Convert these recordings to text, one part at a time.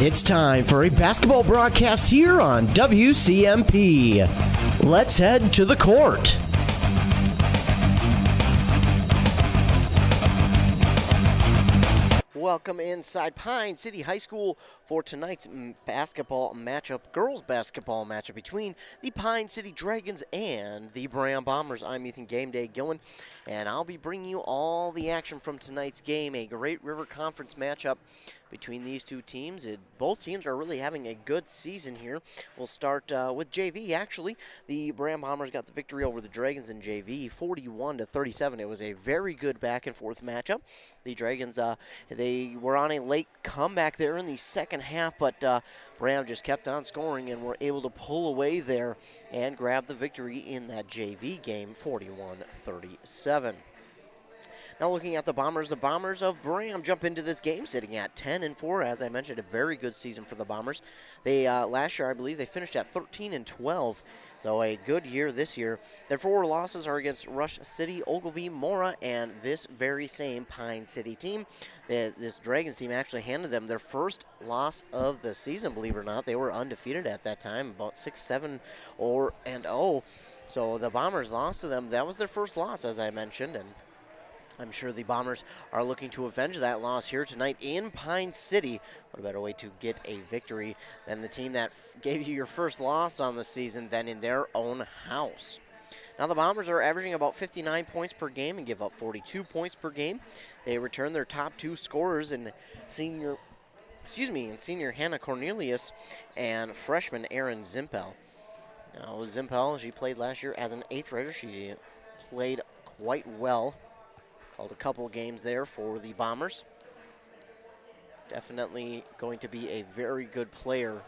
It's time for a basketball broadcast here on WCMP. Let's head to the court. Welcome inside Pine City High School for tonight's girls basketball matchup between the Pine City Dragons and the Braham Bombers. I'm Ethan Game Day Gillen, and I'll be bringing you all the action from tonight's game, a Great River Conference matchup between these two teams. Both teams are really having a good season here. We'll start with JV. Actually, the Braham Bombers got the victory over the Dragons in JV, 41-37. It was a very good back-and-forth matchup. The Dragons, they were on a late comeback there in the second half, but Braham just kept on scoring and were able to pull away there and grab the victory in that JV game, 41-37. Now looking at the Bombers of Braham jump into this game sitting at 10-4. As I mentioned, a very good season for the Bombers. They last year, I believe, they finished at 13-12. So a good year this year. Their 4 losses are against Rush City, Ogilvie, Mora, and this very same Pine City team. This Dragons team actually handed them their first loss of the season, believe it or not. They were undefeated at that time, about 6-7-0. So the Bombers lost to them. That was their first loss, as I mentioned, and I'm sure the Bombers are looking to avenge that loss here tonight in Pine City. What a better way to get a victory than the team that gave you your first loss on the season than in their own house. Now the Bombers are averaging about 59 points per game and give up 42 points per game. They return their top 2 scorers in senior Hannah Cornelius and freshman Erin Zimpel. Now Zimpel, she played last year as an 8th grader. She played quite well. Called a couple games there for the Bombers. Definitely going to be a very good player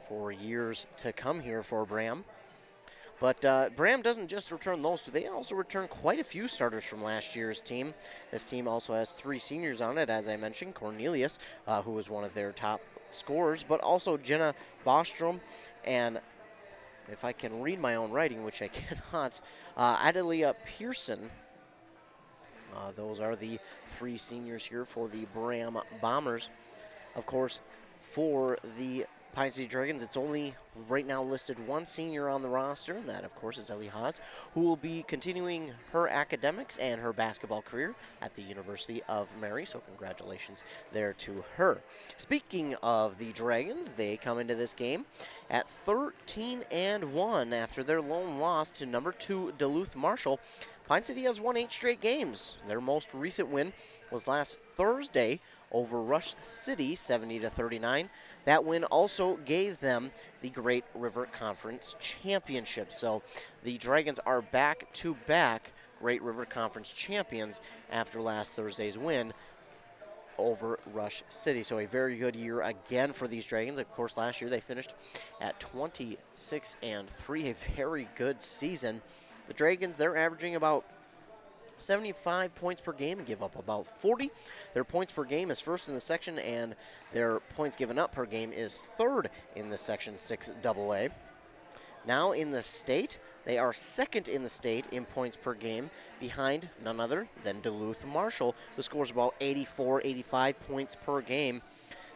for years to come here for Braham. But Braham doesn't just return those 2. They also return quite a few starters from last year's team. This team also has 3 seniors on it, as I mentioned. Cornelius, who was one of their top scorers, but also Jenna Bostrom and, if I can read my own writing, which I cannot, Adelia Pearson. Those are the 3 seniors here for the Braham Bombers. Of course, for the Pine City Dragons, it's only right now listed 1 senior on the roster, and that, of course, is Ellie Haas, who will be continuing her academics and her basketball career at the University of Mary, so congratulations there to her. Speaking of the Dragons, they come into this game at 13-1 after their lone loss to number 2 Duluth Marshall. Pine City has won 8 straight games. Their most recent win was last Thursday over Rush City, 70-39. That win also gave them the Great River Conference Championship. So the Dragons are back-to-back Great River Conference champions after last Thursday's win over Rush City. So a very good year again for these Dragons. Of course, last year they finished at 26-3, a very good season. The Dragons, they're averaging about 75 points per game and give up about 40. Their points per game is first in the section, and their points given up per game is third in the Section 6AA. Now in the state, they are second in the state in points per game, behind none other than Duluth Marshall, who scores about 84, 85 points per game.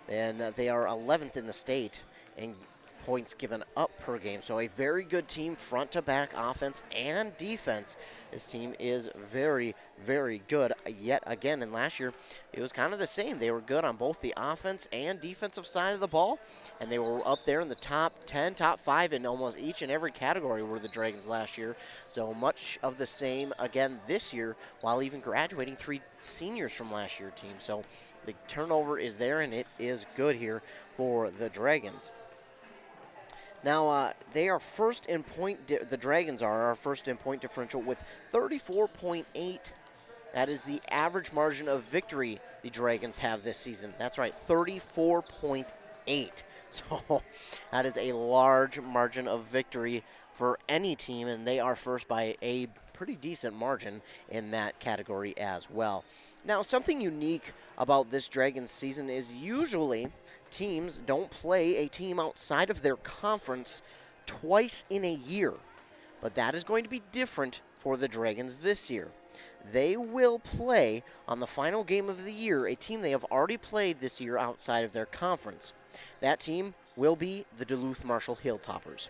And they are 11th in the state in points given up per game. So a very good team, front to back, offense and defense. This team is very, very good yet again. And last year, it was kind of the same. They were good on both the offense and defensive side of the ball, and they were up there in the top 10, top 5 in almost each and every category were the Dragons last year. So much of the same again this year, while even graduating 3 seniors from last year's team. So the turnover is there, and it is good here for the Dragons. Now, they are first in point, the Dragons are first in point differential with 34.8. That is the average margin of victory the Dragons have this season. That's right, 34.8. So that is a large margin of victory for any team, and they are first by a pretty decent margin in that category as well. Now, something unique about this Dragons season is usually teams don't play a team outside of their conference twice in a year. But that is going to be different for the Dragons this year. They will play on the final game of the year a team they have already played this year outside of their conference. That team will be the Duluth Marshall Hilltoppers.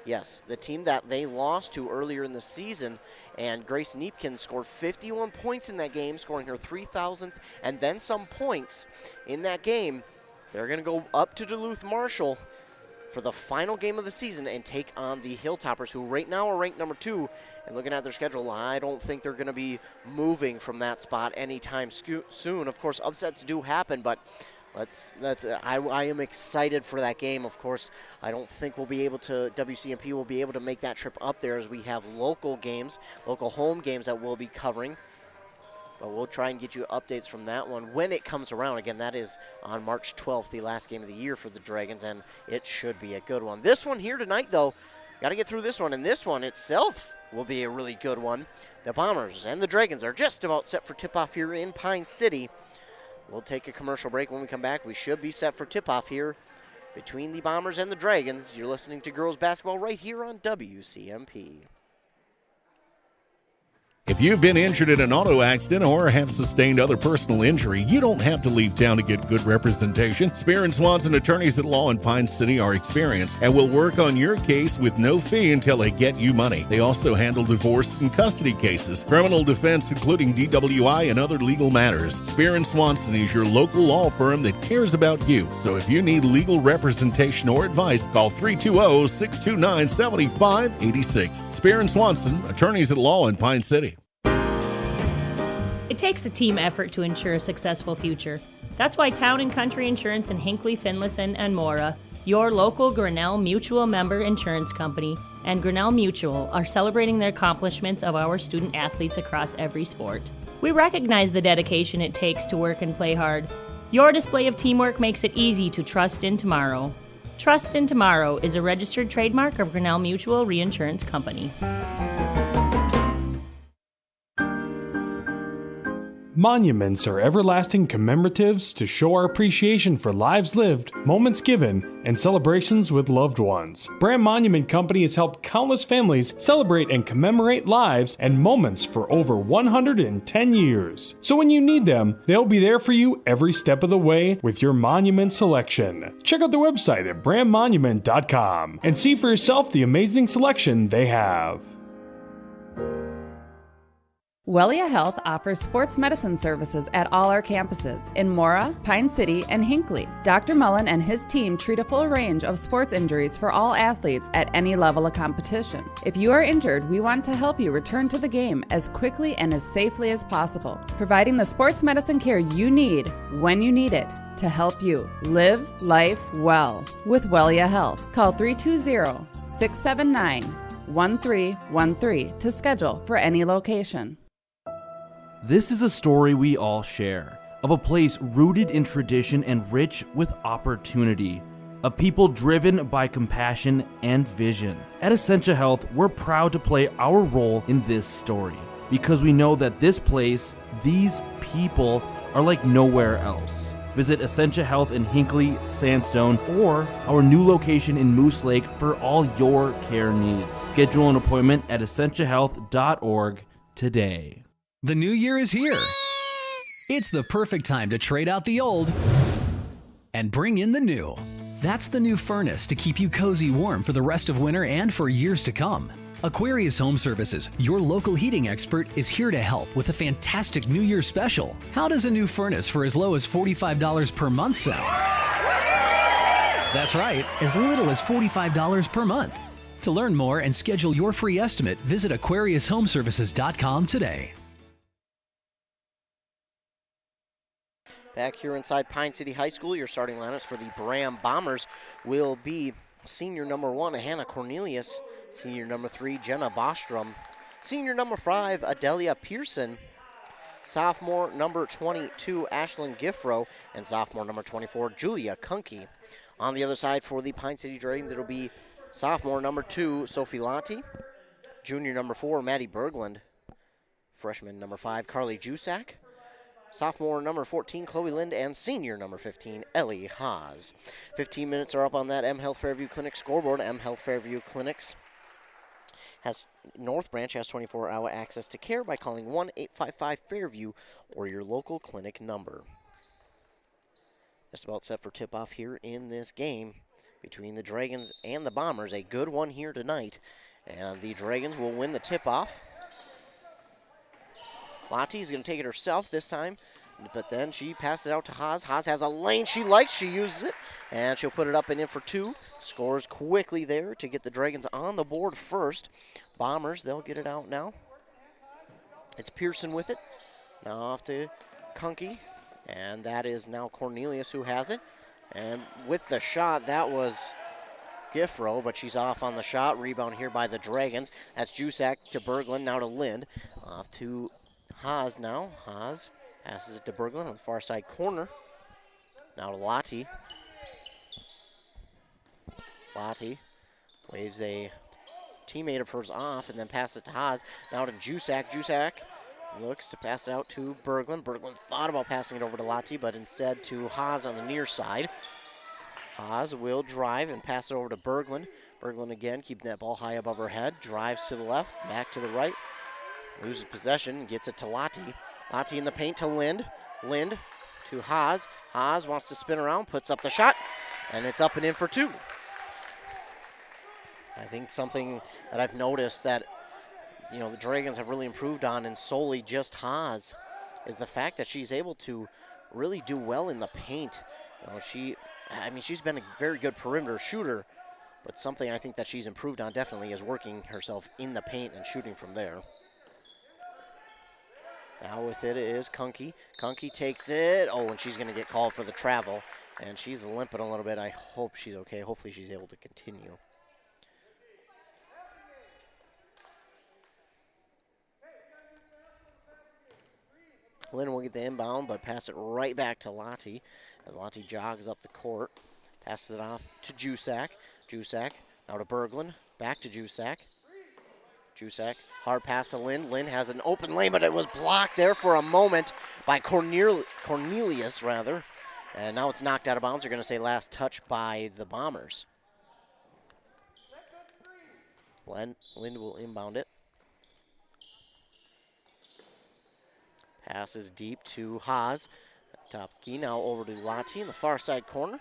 Yes, the team that they lost to earlier in the season, and Grace Neepkin scored 51 points in that game, scoring her 3,000th and then some points in that game. They're going to go up to Duluth Marshall for the final game of the season and take on the Hilltoppers, who right now are ranked number 2. And looking at their schedule, I don't think they're going to be moving from that spot anytime soon. Of course, upsets do happen, but I am excited for that game. Of course, I don't think WCMP will be able to make that trip up there, as we have local home games that we'll be covering. But we'll try and get you updates from that one when it comes around. Again, that is on March 12th, the last game of the year for the Dragons, and it should be a good one. This one here tonight, though, got to get through this one, and this one itself will be a really good one. The Bombers and the Dragons are just about set for tip-off here in Pine City. We'll take a commercial break. When we come back, we should be set for tip-off here between the Bombers and the Dragons. You're listening to girls basketball right here on WCMP. If you've been injured in an auto accident or have sustained other personal injury, you don't have to leave town to get good representation. Spear and Swanson attorneys at law in Pine City are experienced and will work on your case with no fee until they get you money. They also handle divorce and custody cases, criminal defense, including DWI and other legal matters. Spear and Swanson is your local law firm that cares about you. So if you need legal representation or advice, call 320-629-7586. Spear and Swanson, attorneys at law in Pine City. It takes a team effort to ensure a successful future. That's why Town & Country Insurance in Hinckley, Finlayson, and Mora, your local Grinnell Mutual member insurance company, and Grinnell Mutual are celebrating the accomplishments of our student athletes across every sport. We recognize the dedication it takes to work and play hard. Your display of teamwork makes it easy to trust in tomorrow. Trust in Tomorrow is a registered trademark of Grinnell Mutual Reinsurance Company. Monuments are everlasting commemoratives to show our appreciation for lives lived, moments given, and celebrations with loved ones. Braham Monument Company has helped countless families celebrate and commemorate lives and moments for over 110 years. So when you need them, they'll be there for you every step of the way with your monument selection. Check out their website at BrahamMonument.com and see for yourself the amazing selection they have. Wellia Health offers sports medicine services at all our campuses in Mora, Pine City, and Hinckley. Dr. Mullen and his team treat a full range of sports injuries for all athletes at any level of competition. If you are injured, we want to help you return to the game as quickly and as safely as possible, providing the sports medicine care you need when you need it to help you live life well with Wellia Health. Call 320-679-1313 to schedule for any location. This is a story we all share, of a place rooted in tradition and rich with opportunity, of people driven by compassion and vision. At Essentia Health, we're proud to play our role in this story, because we know that this place, these people, are like nowhere else. Visit Essentia Health in Hinckley, Sandstone, or our new location in Moose Lake for all your care needs. Schedule an appointment at essentiahealth.org today. The new year is here. It's the perfect time to trade out the old and bring in the new. That's the new furnace to keep you cozy warm for the rest of winter and for years to come. Aquarius Home Services, your local heating expert, is here to help with a fantastic New Year special. How does a new furnace for as low as $45 per month sound? That's right, as little as $45 per month. To learn more and schedule your free estimate, visit AquariusHomeservices.com today. Back here inside Pine City High School, your starting lineups for the Braham Bombers will be senior number 1, Hannah Cornelius, senior number 3, Jenna Bostrom, senior number 5, Adelia Pearson, sophomore number 22, Ashlyn Giffro, and sophomore number 24, Julia Kunke. On the other side for the Pine City Dragons, it'll be sophomore number 2, Sophie Lanti, junior number 4, Maddie Berglund, freshman number 5, Carly Jusak, sophomore number 14, Chloe Lind, and senior number 15, Ellie Haas. 15 minutes are up on that M Health Fairview Clinic scoreboard. M Health Fairview Clinics North Branch has 24-hour access to care by calling 1-855-FAIRVIEW or your local clinic number. just about set for tip-off here in this game between the Dragons and the Bombers. A good one here tonight, and the Dragons will win the tip-off. Lottie's going to take it herself this time, but then she passes it out to Haas. Haas has a lane she likes. She uses it, and she'll put it up and in for 2. Scores quickly there to get the Dragons on the board first. Bombers, they'll get it out now. It's Pearson with it. Now off to Kunke, and that is now Cornelius who has it. And with the shot, that was Giffro, but she's off on the shot. Rebound here by the Dragons. That's Jusak to Berglund, now to Lind. Off to Haas now. Haas passes it to Berglund on the far side corner. Now to Lottie. Lottie waves a teammate of hers off and then passes it to Haas. Now to Jusak. Jusak looks to pass it out to Berglund. Berglund thought about passing it over to Lottie, but instead to Haas on the near side. Haas will drive and pass it over to Berglund. Berglund again, keeping that ball high above her head. Drives to the left, back to the right. Loses possession, gets it to Lottie. Lottie in the paint to Lind. Lind to Haas. Haas wants to spin around, puts up the shot, and it's up and in for 2. I think something that I've noticed that, you know, the Dragons have really improved on, and solely just Haas, is the fact that she's able to really do well in the paint. You know, she's been a very good perimeter shooter, but something I think that she's improved on definitely is working herself in the paint and shooting from there. Now with it is Kunke. Kunke takes it. Oh, and she's going to get called for the travel, and she's limping a little bit. I hope she's okay. Hopefully she's able to continue. Lynn will get the inbound, but pass it right back to Lottie as Lottie jogs up the court. Passes it off to Jusak. Jusak now to Berglund. Back to Jusak. Jusak, hard pass to Lynn. Lynn has an open lane, but it was blocked there for a moment by Cornelius, rather. And now it's knocked out of bounds. They're going to say last touch by the Bombers. Lynn will inbound it. Passes deep to Haas. Top key now over to Lottie in the far side corner.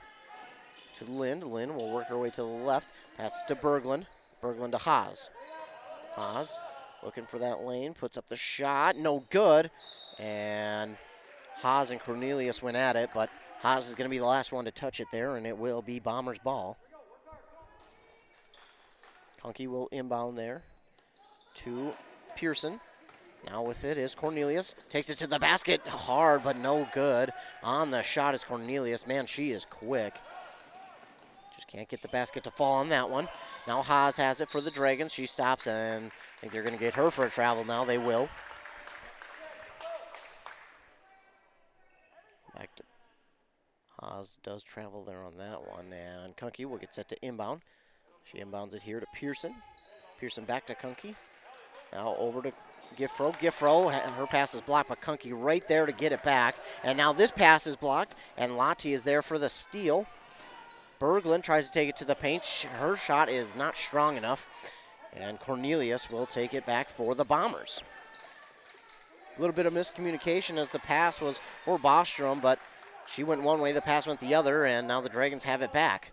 To Lind. Lind will work her way to the left. Pass it to Berglund. Berglund to Haas. Haas looking for that lane. Puts up the shot. No good. And Haas and Cornelius went at it, but Haas is going to be the last one to touch it there, and it will be Bombers' ball. Kunke will inbound there to Pearson. Now with it is Cornelius. Takes it to the basket. Hard, but no good. On the shot is Cornelius. Man, she is quick. Just can't get the basket to fall on that one. Now Haas has it for the Dragons. She stops, and I think they're going to get her for a travel now. They will. Back to Haas does travel there on that one, and Kunke will get set to inbound. She inbounds it here to Pearson. Pearson back to Kunke. Now over to Giffro. Giffro, her pass is blocked, but Kunke right there to get it back. And now this pass is blocked, and Lottie is there for the steal. Berglund tries to take it to the paint. Her shot is not strong enough, and Cornelius will take it back for the Bombers. A little bit of miscommunication as the pass was for Bostrom, but she went one way, the pass went the other, and now the Dragons have it back.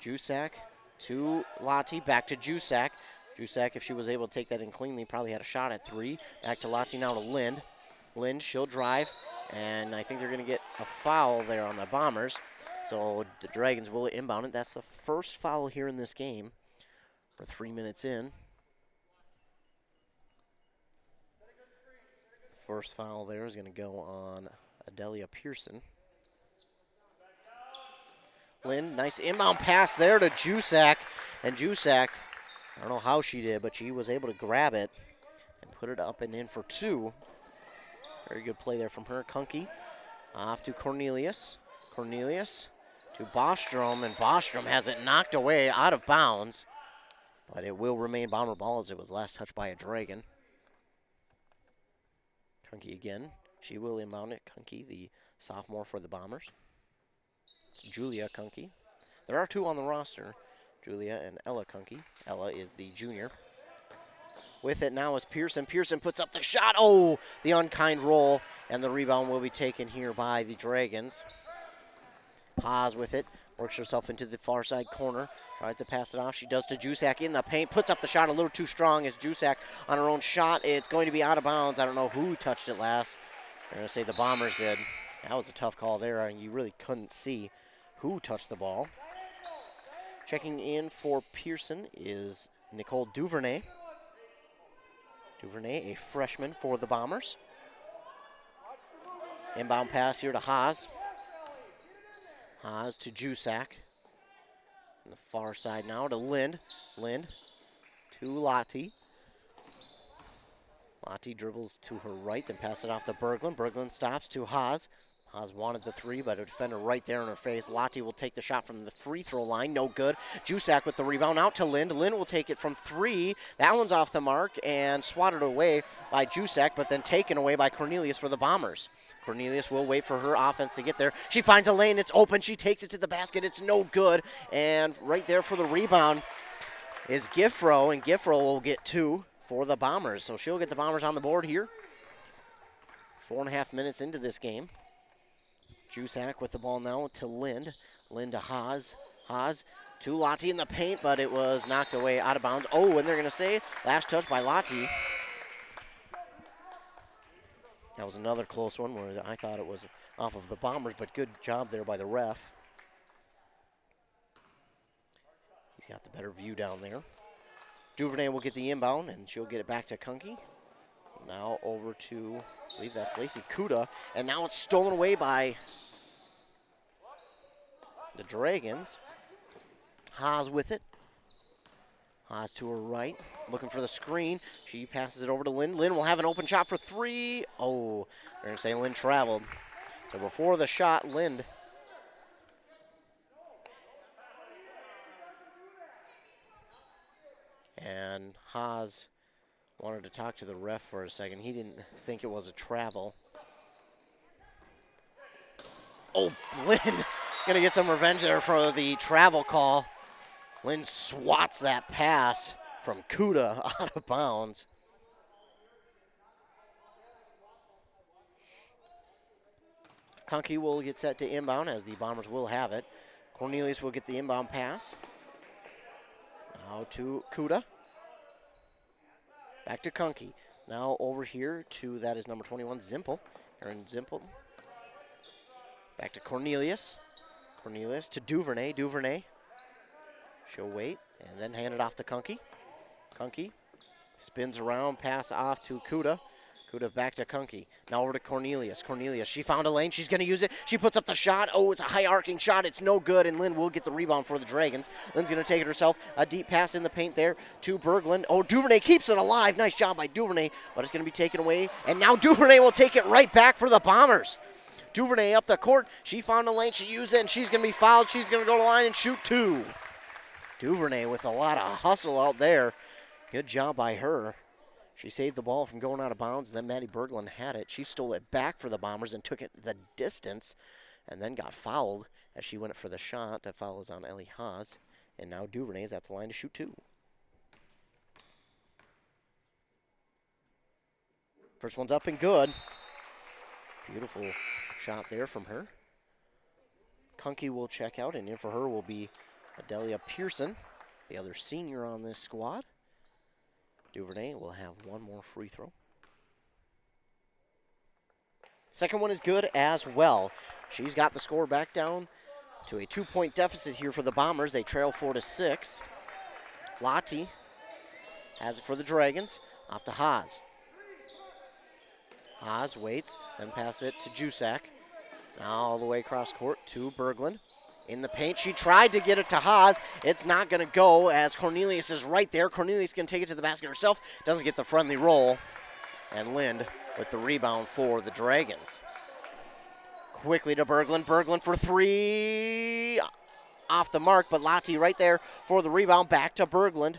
Jusak to Lottie, back to Jusak. Jusak, if she was able to take that in cleanly, probably had a shot at 3. Back to Lottie, now to Lind. Lind, she'll drive, and I think they're going to get a foul there on the Bombers. So the Dragons will inbound it. That's the first foul here in this game. We're 3 minutes in. First foul there is going to go on Adelia Pearson. Lind, nice inbound pass there to Jusak. And Jusak, I don't know how she did, but she was able to grab it and put it up and in for 2. Very good play there from her. Kunke off to Cornelius. Cornelius to Bostrom, and Bostrom has it knocked away out of bounds, but it will remain Bomber ball as it was last touched by a Dragon. Kunke again. She will inbound it. Kunke, the sophomore for the Bombers. It's Julia Kunke. There are 2 on the roster, Julia and Ella Kunke. Ella is the junior. With it now is Pearson. Pearson puts up the shot. Oh, the unkind roll, and the rebound will be taken here by the Dragons. Haas with it. Works herself into the far side corner. Tries to pass it off. She does to Jusak in the paint. Puts up the shot a little too strong as Jusak on her own shot. It's going to be out of bounds. I don't know who touched it last. They're going to say the Bombers did. That was a tough call there, and you really couldn't see who touched the ball. Checking in for Pearson is Nicole Duvernay. Duvernay, a freshman for the Bombers. Inbound pass here to Haas. Haas to Jusak. On the far side now to Lind. Lind to Lottie. Lottie dribbles to her right, then pass it off to Berglund. Berglund stops to Haas. Haas wanted the three, but a defender right there in her face. Lottie will take the shot from the free throw line. No good. Jusak with the rebound out to Lind. Lind will take it from three. That one's off the mark and swatted away by Jusak, but then taken away by Cornelius for the Bombers. Cornelius will wait for her offense to get there. She finds a lane. It's open. She takes it to the basket. It's no good. And right there for the rebound is Giffro, and Giffro will get two for the Bombers. So she'll get the Bombers on the board here. 4.5 minutes into this game. Jusak with the ball now to Lind. Lind to Haas. Haas to Lottie in the paint, but it was knocked away out of bounds. Oh, and they're going to say last touch by Lottie. That was another close one where I thought it was off of the Bombers, but good job there by the ref. He's got the better view down there. Duvernay will get the inbound, and she'll get it back to Kunke. Now over to, I believe that's Lacey Kuda, and now it's stolen away by the Dragons. Haas with it. Haas to her right, looking for the screen. She passes it over to Lynn. Lynn will have an open shot for three. Oh, they're going to say Lynn traveled. So before the shot, Lynn. And Haas wanted to talk to the ref for a second. He didn't think it was a travel. Oh, Lynn going to get some revenge there for the travel call. Lynn swats that pass from Kuda out of bounds. Kunke will get set to inbound as the Bombers will have it. Cornelius will get the inbound pass. Now to Kuda. Back to Kunke. Now over here to, that is number 21, Zimpel. Aaron Zimpel. Back to Cornelius. Cornelius to Duvernay. Duvernay. She'll wait and then hand it off to Kunke. Kunke spins around, pass off to Kuda. Kuda back to Kunke. Now over to Cornelius. Cornelius, she found a lane. She's going to use it. She puts up the shot. Oh, it's a high arcing shot. It's no good, and Lynn will get the rebound for the Dragons. Lynn's going to take it herself. A deep pass in the paint there to Berglund. Oh, Duvernay keeps it alive. Nice job by Duvernay, but it's going to be taken away. And now Duvernay will take it right back for the Bombers. Duvernay up the court. She found a lane. She used it, and she's going to be fouled. She's going to go to the line and shoot two. Duvernay with a lot of hustle out there. Good job by her. She saved the ball from going out of bounds, and then Maddie Berglund had it. She stole it back for the Bombers and took it the distance and then got fouled as she went for the shot. That foul is on Ellie Haas. And now Duvernay is at the line to shoot two. First one's up and good. Beautiful shot there from her. Kunke will check out, and in for her will be Adelia Pearson, the other senior on this squad. Duvernay will have one more free throw. Second one is good as well. She's got the score back down to a 2-point deficit here for the Bombers. They trail 4-6. Lottie has it for the Dragons. Off to Haas. Haas waits, then pass it to Jusak. Now all the way across court to Berglund. In the paint, she tried to get it to Haas. It's not going to go as Cornelius is right there. Cornelius can take it to the basket herself. Doesn't get the friendly roll. And Lind with the rebound for the Dragons. Quickly to Berglund. Berglund for three. Off the mark, but Lottie right there for the rebound. Back to Berglund.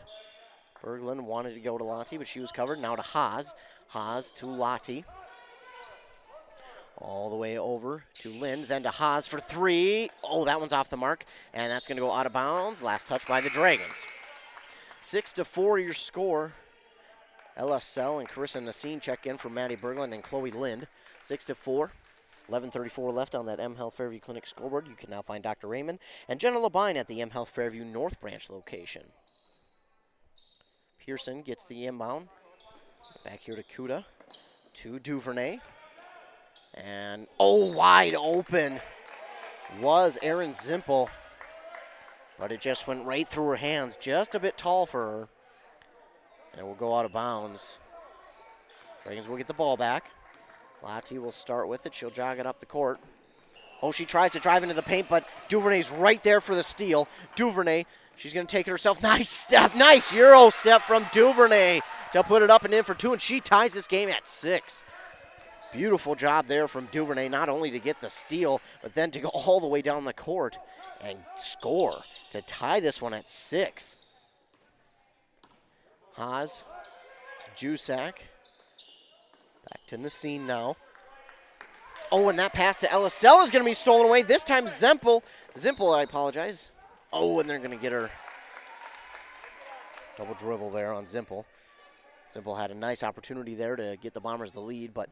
Berglund wanted to go to Lottie, but she was covered. Now to Haas. Haas to Lottie. All the way over to Lind, then to Haas for three. Oh, that one's off the mark, and that's going to go out of bounds. Last touch by the Dragons. 6-4 your score. Ella Sell and Carissa Nassine check in for Maddie Berglund and Chloe Lind. 6-4. 11:34 left on that M Health Fairview Clinic scoreboard. You can now find Dr. Raymond and Jenna Labine at the M Health Fairview North Branch location. Pearson gets the inbound. Back here to Kuda. To Duvernay. And, wide open was Erin Zimpel. But it just went right through her hands. Just a bit tall for her. And it will go out of bounds. Dragons will get the ball back. Lottie will start with it. She'll jog it up the court. She tries to drive into the paint, but Duvernay's right there for the steal. Duvernay, she's going to take it herself. Nice step. Nice Euro step from Duvernay to put it up and in for 2, and she ties this game at 6. Beautiful job there from Duvernay, not only to get the steal, but then to go all the way down the court and score to tie this one at 6. Haas to Jusak. Back to Nassine now. And that pass to LSL is going to be stolen away. This time Zimpel, I apologize. And they're going to get her. Double dribble there on Zimpel. Zimpel had a nice opportunity there to get the Bombers the lead, but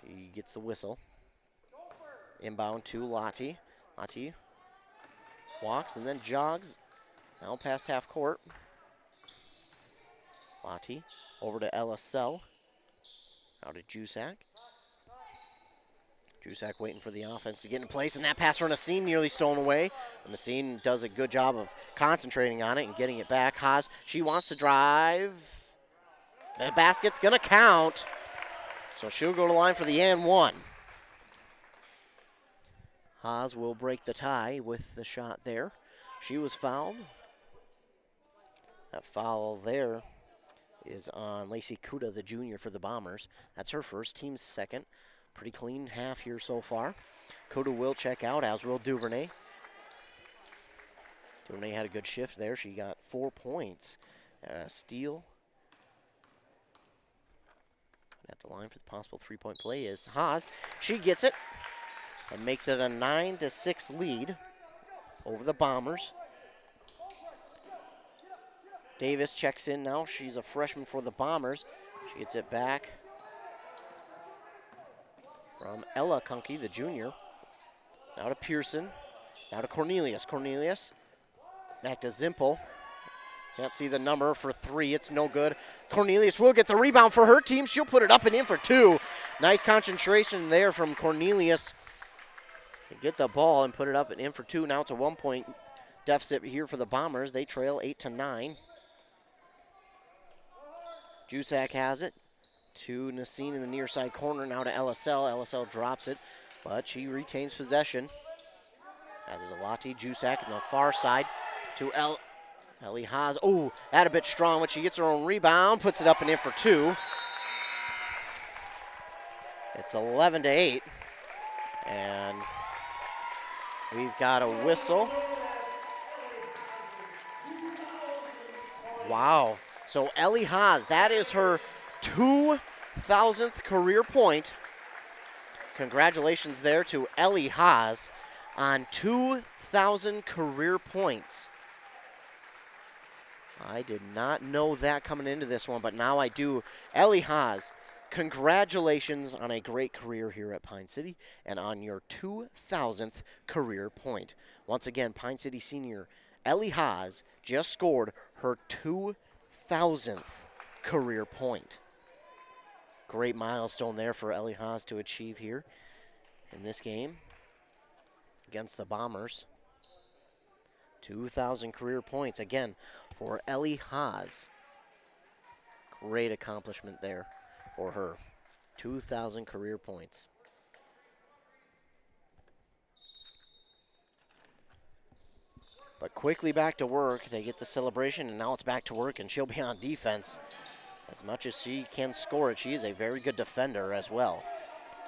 she gets the whistle. Inbound to Lottie. Lottie walks and then jogs. Now past half court. Lottie over to LSL. Now to Jusak. Jusak waiting for the offense to get in place, and that pass for Nassine nearly stolen away. Nassine does a good job of concentrating on it and getting it back. Haas, she wants to drive. The basket's going to count, so she'll go to the line for the and 1. Haas will break the tie with the shot there. She was fouled. That foul there is on Lacey Kuda, the junior for the Bombers. That's her first, team's second. Pretty clean half here so far. Kuda will check out, as will Duvernay. Duvernay had a good shift there. She got 4 points. Steal. At the line for the possible three-point play is Haas. She gets it and makes it a 9-6 lead over the Bombers. Davis checks in now. She's a freshman for the Bombers. She gets it back from Ella Kunke, the junior. Now to Pearson. Now to Cornelius. Cornelius. Back to Zimpel. Can't see the number for 3. It's no good. Cornelius will get the rebound for her team. She'll put it up and in for 2. Nice concentration there from Cornelius. Get the ball and put it up and in for 2. Now it's a 1-point deficit here for the Bombers. They trail 8-9. Jusak has it to Nassine in the near side corner. Now to LSL. LSL drops it, but she retains possession. Out of the Lottie, Jusak on the far side to Ellie Haas. That a bit strong, but she gets her own rebound, puts it up and in for 2. It's 11-8, and we've got a whistle. Wow. So Ellie Haas, that is her 2,000th career point. Congratulations there to Ellie Haas on 2,000 career points. I did not know that coming into this one, but now I do. Ellie Haas, congratulations on a great career here at Pine City and on your 2,000th career point. Once again, Pine City senior Ellie Haas just scored her 2,000th career point. Great milestone there for Ellie Haas to achieve here in this game against the Bombers. 2,000 career points again for Ellie Haas. Great accomplishment there for her. 2,000 career points. But quickly back to work. They get the celebration, and now it's back to work, and she'll be on defense. As much as she can score it, she is a very good defender as well.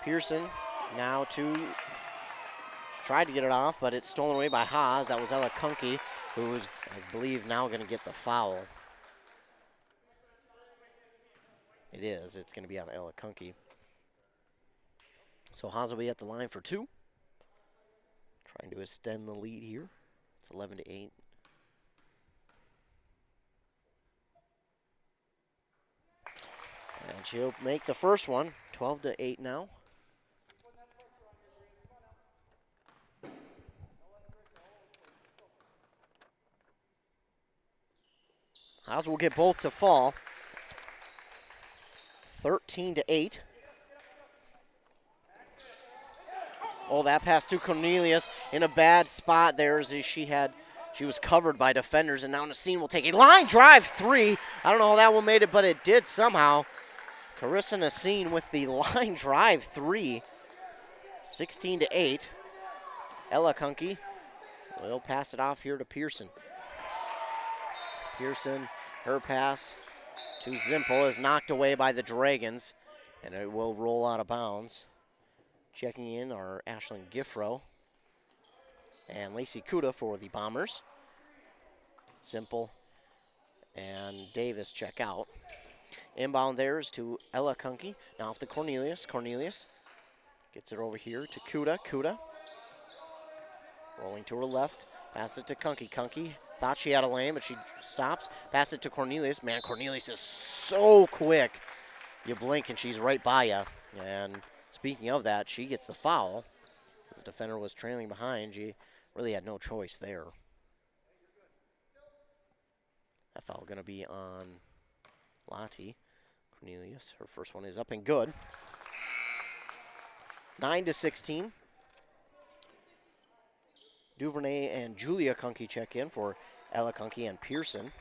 Pearson now to, she tried to get it off, but it's stolen away by Haas. That was Ella Kunke, who's, I believe, now going to get the foul. It is. It's going to be on Ella Kunke. So Haas will be at the line for 2. Trying to extend the lead here. It's 11-8. And she'll make the first one, 12-8 now. Haas will get both to fall. 13-8. Oh, that pass to Cornelius in a bad spot there as she was covered by defenders, and now Nassim will take a line drive three. I don't know how that one made it, but it did somehow. Carissa Nassim with the line drive three. 16-8. Ella Kunke will pass it off here to Pearson. Pearson, her pass to Zimpel is knocked away by the Dragons, and it will roll out of bounds. Checking in are Ashlyn Giffro and Lacey Kuda for the Bombers. Zimpel and Davis check out. Inbound there is to Ella Kunke. Now off to Cornelius. Cornelius gets it over here to Kuda. Kuda rolling to her left. Pass it to Kunke. Kunke thought she had a lane, but she stops. Pass it to Cornelius. Man, Cornelius is so quick. You blink and she's right by you. And speaking of that, she gets the foul. As the defender was trailing behind, she really had no choice there. That foul going to be on Lottie. Cornelius, her first one is up and good. 9-16. Duvernay and Julia Kunke check in for Ella Kunke and Pearson.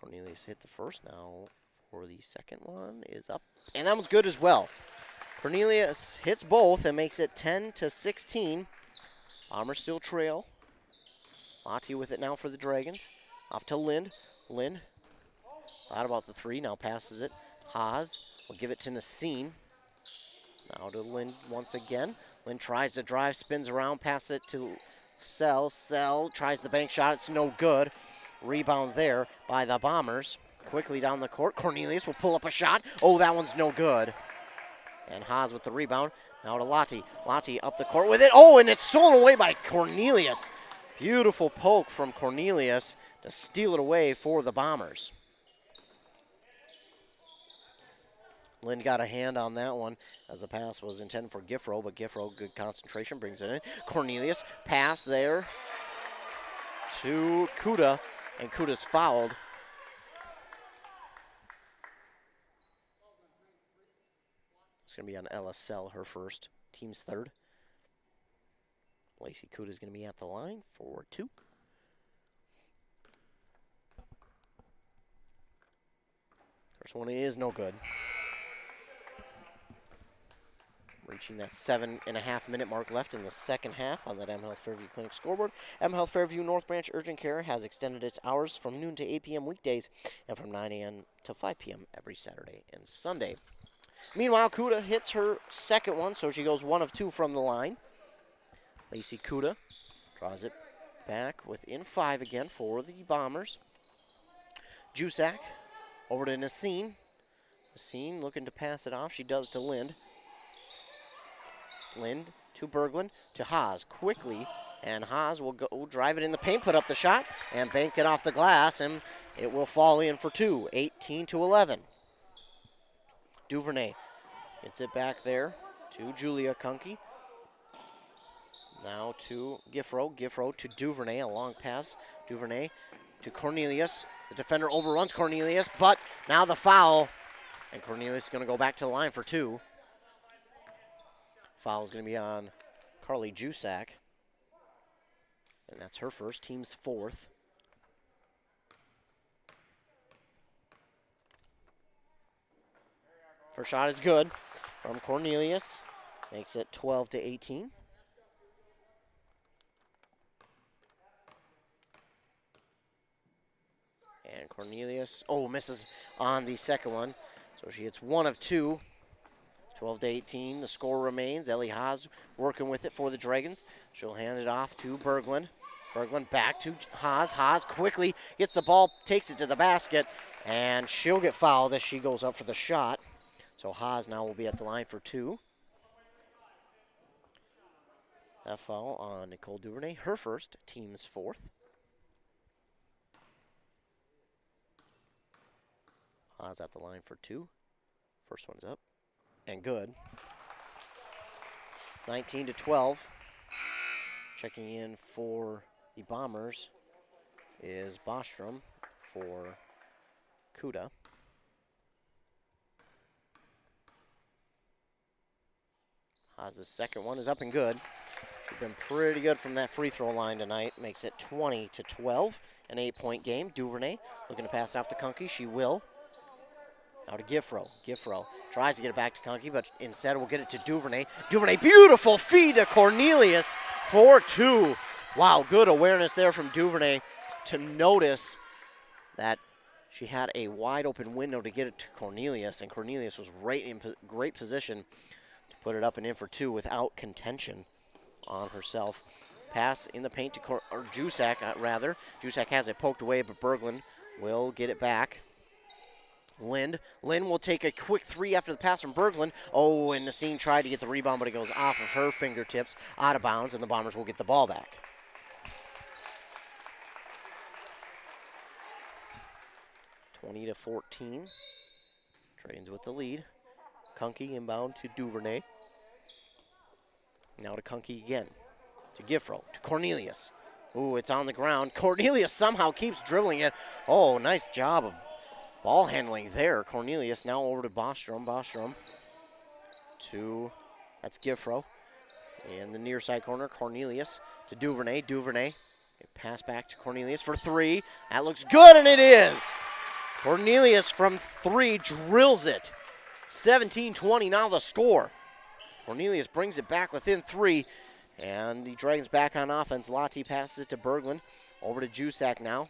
Cornelius hit the first. Now for the second one is up. And that one's good as well. Cornelius hits both and makes it 10-16. Bombers still trail. Lottie with it now for the Dragons. Off to Lind. Lind thought about the three. Now passes it. Haas will give it to Nassim. Now to Lind once again. Lind tries to drive, spins around, pass it to Sell. Sell tries the bank shot. It's no good. Rebound there by the Bombers. Quickly down the court. Cornelius will pull up a shot. Oh, that one's no good. And Haas with the rebound. Now to Lottie. Lottie up the court with it. Oh, and it's stolen away by Cornelius. Beautiful poke from Cornelius to steal it away for the Bombers. Lynn got a hand on that one as the pass was intended for Giffro, but Giffro, good concentration, brings it in. Cornelius, pass there to Kuda, and Kuda's fouled. It's going to be on Ella Sell, her first, team's third. Lacey Kuda's going to be at the line for two. First one is no good. Reaching that 7.5-minute mark left in the second half on that M Health Fairview Clinic scoreboard. M Health Fairview North Branch Urgent Care has extended its hours from noon to 8 p.m. weekdays and from 9 a.m. to 5 p.m. every Saturday and Sunday. Meanwhile, Kuda hits her second one, so she goes 1 of 2 from the line. Lacey Kuda draws it back within 5 again for the Bombers. Jusak over to Nassim. Nassim looking to pass it off. She does to Lind. Lind to Berglund to Haas quickly, and Haas will go drive it in the paint, put up the shot, and bank it off the glass, and it will fall in for 2, 18-11. Duvernay gets it back there to Julia Kunke. Now to Giffro. Giffro to Duvernay, a long pass. Duvernay to Cornelius. The defender overruns Cornelius, but now the foul, and Cornelius is going to go back to the line for 2. Foul is going to be on Carly Jusak, and that's her first, team's fourth. First shot is good from Cornelius, makes it 12-18. And Cornelius, misses on the second one, so she hits 1 of 2. 12-18, the score remains. Ellie Haas working with it for the Dragons. She'll hand it off to Berglund. Berglund back to Haas. Haas quickly gets the ball, takes it to the basket, and she'll get fouled as she goes up for the shot. So Haas now will be at the line for 2. That foul on Nicole Duvernay, her first, team's fourth. Haas at the line for 2. First one's up. And good. 19-12. Checking in for the Bombers is Bostrom for Kuda. Haas's second one is up and good. She's been pretty good from that free throw line tonight. Makes it 20-12, an 8-point game. Duvernay looking to pass off to Kunke. She will. Now to Giffro. Giffro tries to get it back to Kunke, but instead will get it to Duvernay. Duvernay, beautiful feed to Cornelius for 2. Wow, good awareness there from Duvernay to notice that she had a wide open window to get it to Cornelius, and Cornelius was right in great position to put it up and in for 2 without contention on herself. Pass in the paint to Jusak, rather. Jusak has it poked away, but Berglund will get it back. Lind will take a quick 3 after the pass from Berglund. Oh, and Nassine tried to get the rebound, but it goes off of her fingertips, out of bounds, and the Bombers will get the ball back. (20-14). Dragons with the lead. Kunke inbound to Duvernay. Now to Kunke again. To Giffro. To Cornelius. Ooh, it's on the ground. Cornelius somehow keeps dribbling it. Oh, nice job of ball handling there. Cornelius now over to Bostrom. Bostrom to, that's Giffro. In the near side corner, Cornelius to Duvernay. Duvernay, pass back to Cornelius for 3. That looks good, and it is. Cornelius from 3 drills it. 17-20 now the score. Cornelius brings it back within 3, and the Dragons back on offense. Lottie passes it to Berglund. Over to Jusak now.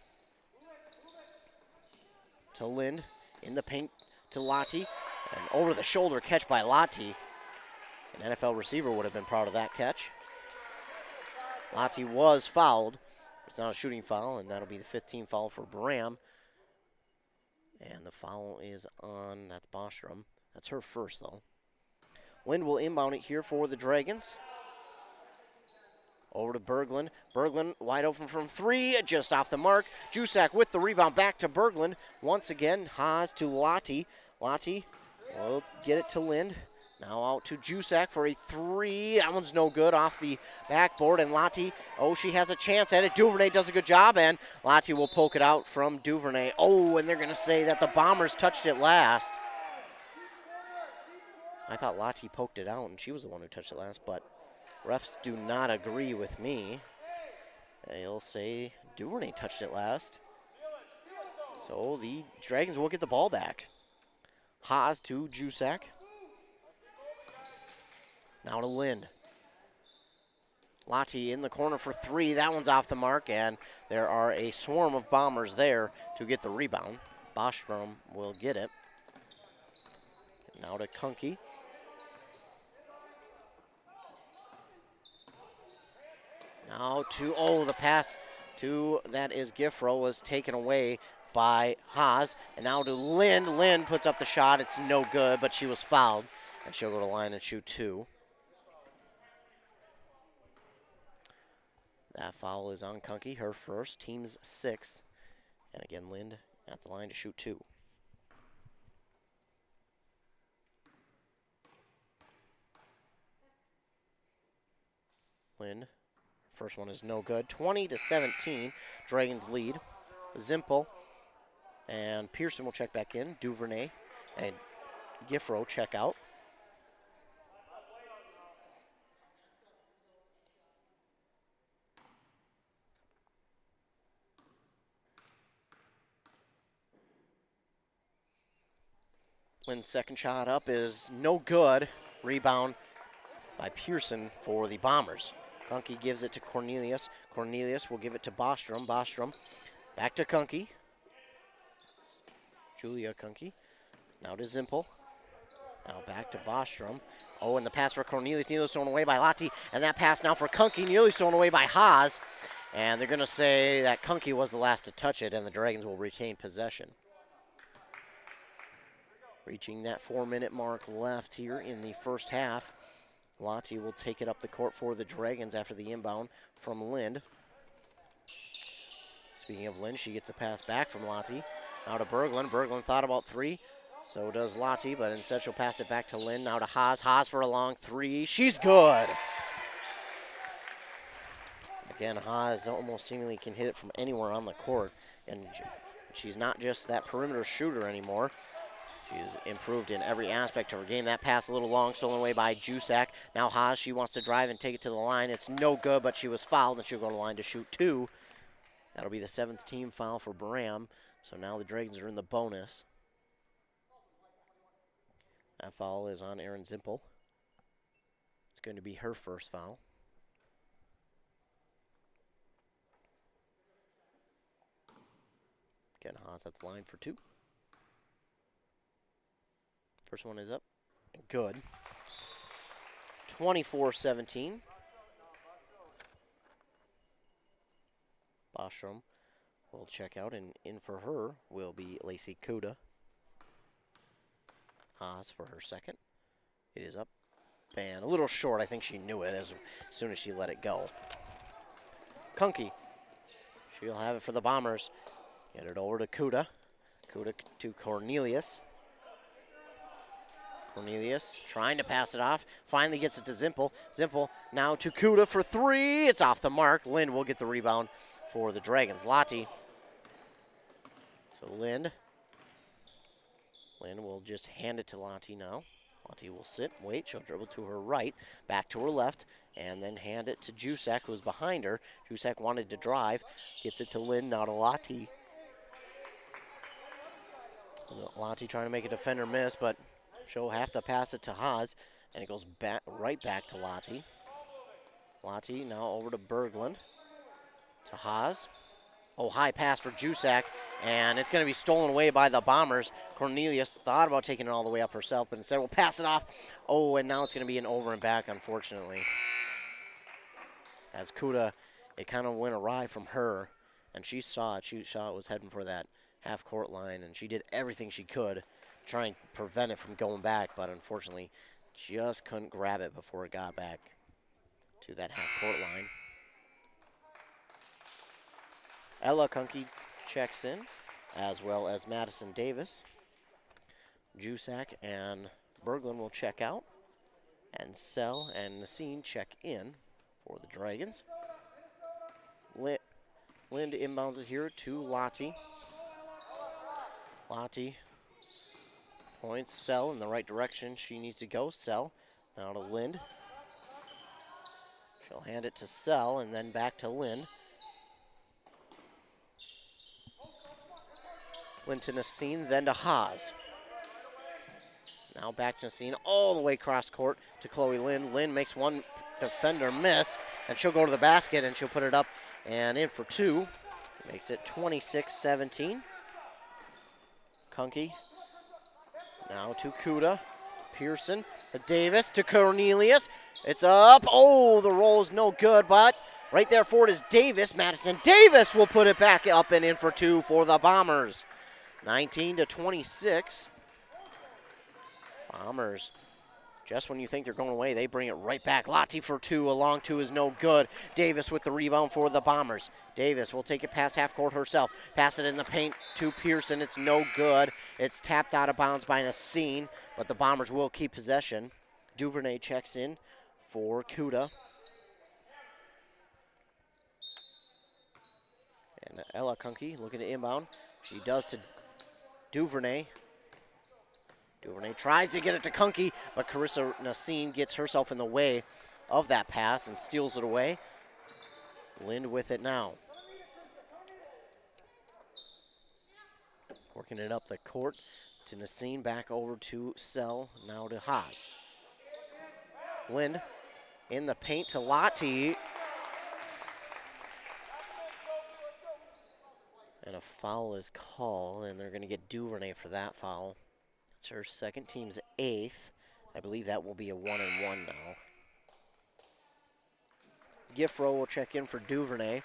To Lind, in the paint to Lottie, and over the shoulder catch by Lottie. An NFL receiver would have been proud of that catch. Lottie was fouled. It's not a shooting foul, and that'll be the 15th foul for Braham. And the foul is on, that's Bostrom. That's her first, though. Lind will inbound it here for the Dragons. Over to Berglund. Berglund wide open from 3, just off the mark. Jusak with the rebound back to Berglund. Once again, Haas to Lottie. Lottie will get it to Lind. Now out to Jusak for a 3. That one's no good, off the backboard. And Lottie, oh, she has a chance at it. Duvernay does a good job, and Lottie will poke it out from Duvernay. Oh, and they're going to say that the Bombers touched it last. I thought Lottie poked it out, and she was the one who touched it last, but refs do not agree with me. They'll say Duvernay touched it last. So the Dragons will get the ball back. Haas to Jusak. Now to Lind. Lottie in the corner for 3. That one's off the mark, and there are a swarm of Bombers there to get the rebound. Bostrom will get it. Now to Kunke. Now to, oh, the pass to, that is Giffro, was taken away by Haas. And now to Lind. Lind puts up the shot. It's no good, but she was fouled. And she'll go to line and shoot 2. That foul is on Kunke, her first, team's 6th. And again, Lind at the line to shoot 2. Lind, first one is no good. 20-17, Dragons lead. Zimpel and Pearson will check back in. Duvernay and Giffro check out. Lind's second shot up is no good. Rebound by Pearson for the Bombers. Kunke gives it to Cornelius. Cornelius will give it to Bostrom. Bostrom back to Kunke. Julia Kunke. Now to Zimpel. Now back to Bostrom. Oh, and the pass for Cornelius. Nearly thrown away by Lottie. And that pass now for Kunke. Nearly thrown away by Haas. And they're going to say that Kunke was the last to touch it, and the Dragons will retain possession. Reaching that 4-minute mark left here in the first half. Lottie will take it up the court for the Dragons after the inbound from Lind. Speaking of Lind, she gets a pass back from Lottie. Now to Berglund. Berglund thought about 3. So does Lottie, but instead she'll pass it back to Lind. Now to Haas. Haas for a long 3. She's good. Again, Haas almost seemingly can hit it from anywhere on the court. And she's not just that perimeter shooter anymore. She's improved in every aspect of her game. That pass a little long, stolen away by Jusak. Now Haas, she wants to drive and take it to the line. It's no good, but she was fouled, and she'll go to the line to shoot 2. That'll be the 7th team foul for Braham. So now the Dragons are in the bonus. That foul is on Erin Zimpel. It's going to be her first foul. Again, Haas at the line for 2. First one is up. Good. 24-17. Bostrom will check out, and in for her will be Lacey Kuda. Haas for her second. It is up and a little short. I think she knew it as soon as she let it go. Kunke. She'll have it for the Bombers. Get it over to Kuda. Kuda to Cornelius. Cornelius trying to pass it off. Finally gets it to Zimpel. Zimpel now to Kuda for 3. It's off the mark. Lind will get the rebound for the Dragons. Lottie. So Lind will just hand it to Lottie now. Lottie will sit, wait, she'll dribble to her right, back to her left, and then hand it to Jusak, who's behind her. Jusak wanted to drive, gets it to Lind, now to Lottie. Lottie trying to make a defender miss, but she'll have to pass it to Haas, and it goes back, right back to Lottie. Lottie now over to Berglund, to Haas. Oh, high pass for Jusak, and it's going to be stolen away by the Bombers. Cornelius thought about taking it all the way up herself, but instead will pass it off. Oh, and now it's going to be an over and back, unfortunately. As Kuda, it kind of went awry from her, and she saw it. She saw it was heading for that half-court line, and she did everything she could to try and prevent it from going back, but unfortunately just couldn't grab it before it got back to that half-court line. Ella Kunke checks in, as well as Madison Davis. Jusak and Berglund will check out, and Sell and Nassine check in for the Dragons. Lind inbounds it here to Lottie. Lottie points Sell in the right direction. She needs to go. Sell now to Lind. She'll hand it to Sell and then back to Lind. Lind to Nassine, then to Haas. Now back to Nassine, all the way cross court to Chloe Lind. Lind makes one defender miss, and she'll go to the basket and she'll put it up and in for 2. Makes it 26-17. Kunke now to Kuda. Pearson to Davis to Cornelius. It's up. Oh, the roll is no good, but right there for it is Davis. Madison Davis will put it back up and in for 2 for the Bombers. 19-26. Bombers, just when you think they're going away, they bring it right back. Lottie for 2, a long 2 is no good. Davis with the rebound for the Bombers. Davis will take it past half court herself. Pass it in the paint to Pearson. It's no good. It's tapped out of bounds by Nassine, but the Bombers will keep possession. Duvernay checks in for Kuda. And Ella Kunke looking to inbound. She does to Duvernay. Duvernay tries to get it to Kunke, but Carissa Nassine gets herself in the way of that pass and steals it away. Lind with it now. Working it up the court to Nassine, back over to Sell, now to Haas. Lind in the paint to Lottie. And a foul is called, and they're going to get Duvernay for that foul. It's her second, team's 8th. I believe that will be a 1-and-1 now. Giffro will check in for Duvernay.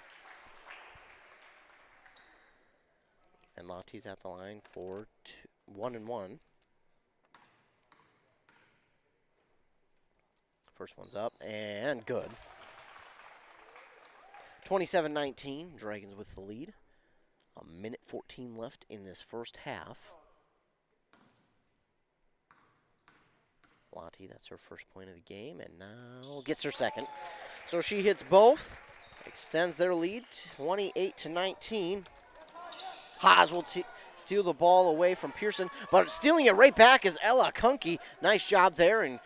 And Lottie's at the line for 1-and-1. First one's up, and good. 27-19, Dragons with the lead. 1:14 left in this first half. Lottie, that's her first point of the game, and now gets her second. So she hits both, extends their lead 28-19. Haas will steal the ball away from Pearson, but stealing it right back is Ella Kunke. Nice job there and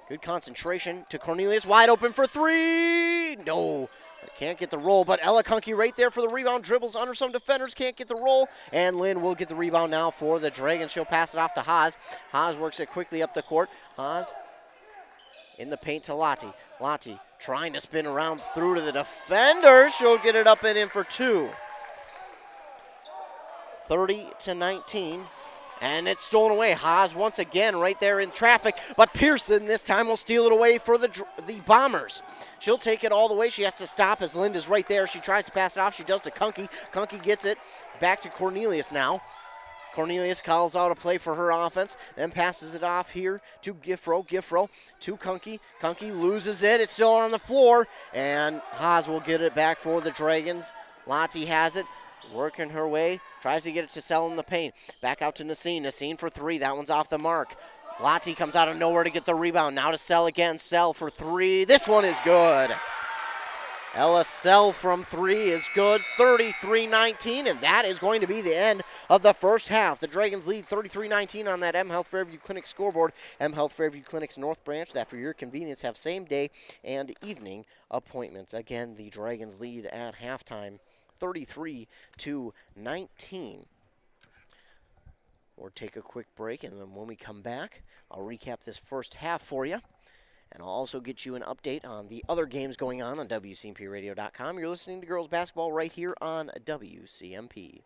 good concentration to Cornelius. Wide open for three. No, can't get the roll, but Ella Kunke right there for the rebound. Dribbles under some defenders, can't get the roll. And Lynn will get the rebound now for the Dragons. She'll pass it off to Haas. Haas works it quickly up the court. Haas in the paint to Lottie. Lottie trying to spin around through to the defender. She'll get it up and in for two. 30-19. And it's stolen away. Haas once again right there in traffic. But Pearson this time will steal it away for the Bombers. She'll take it all the way. She has to stop as Linda's right there. She tries to pass it off. She does to Kunke. Kunke gets it back to Cornelius now. Cornelius calls out a play for her offense, then passes it off here to Giffro. Giffro to Kunke. Kunke loses it. It's still on the floor. And Haas will get it back for the Dragons. Lottie has it. Working her way, tries to get it to Sell in the paint. Back out to Nassine. Nassine for three. That one's off the mark. Lottie comes out of nowhere to get the rebound. Now to Sell again. Sell for three. This one is good. Ella Sell from three is good. 33-19, and that is going to be the end of the first half. The Dragons lead 33-19 on that M Health Fairview Clinic scoreboard. M Health Fairview Clinic's North Branch that for your convenience have same day and evening appointments. Again, the Dragons lead at halftime. 33-19. We'll take a quick break, and then when we come back, I'll recap this first half for you. And I'll also get you an update on the other games going on WCMPradio.com. You're listening to girls basketball right here on WCMP.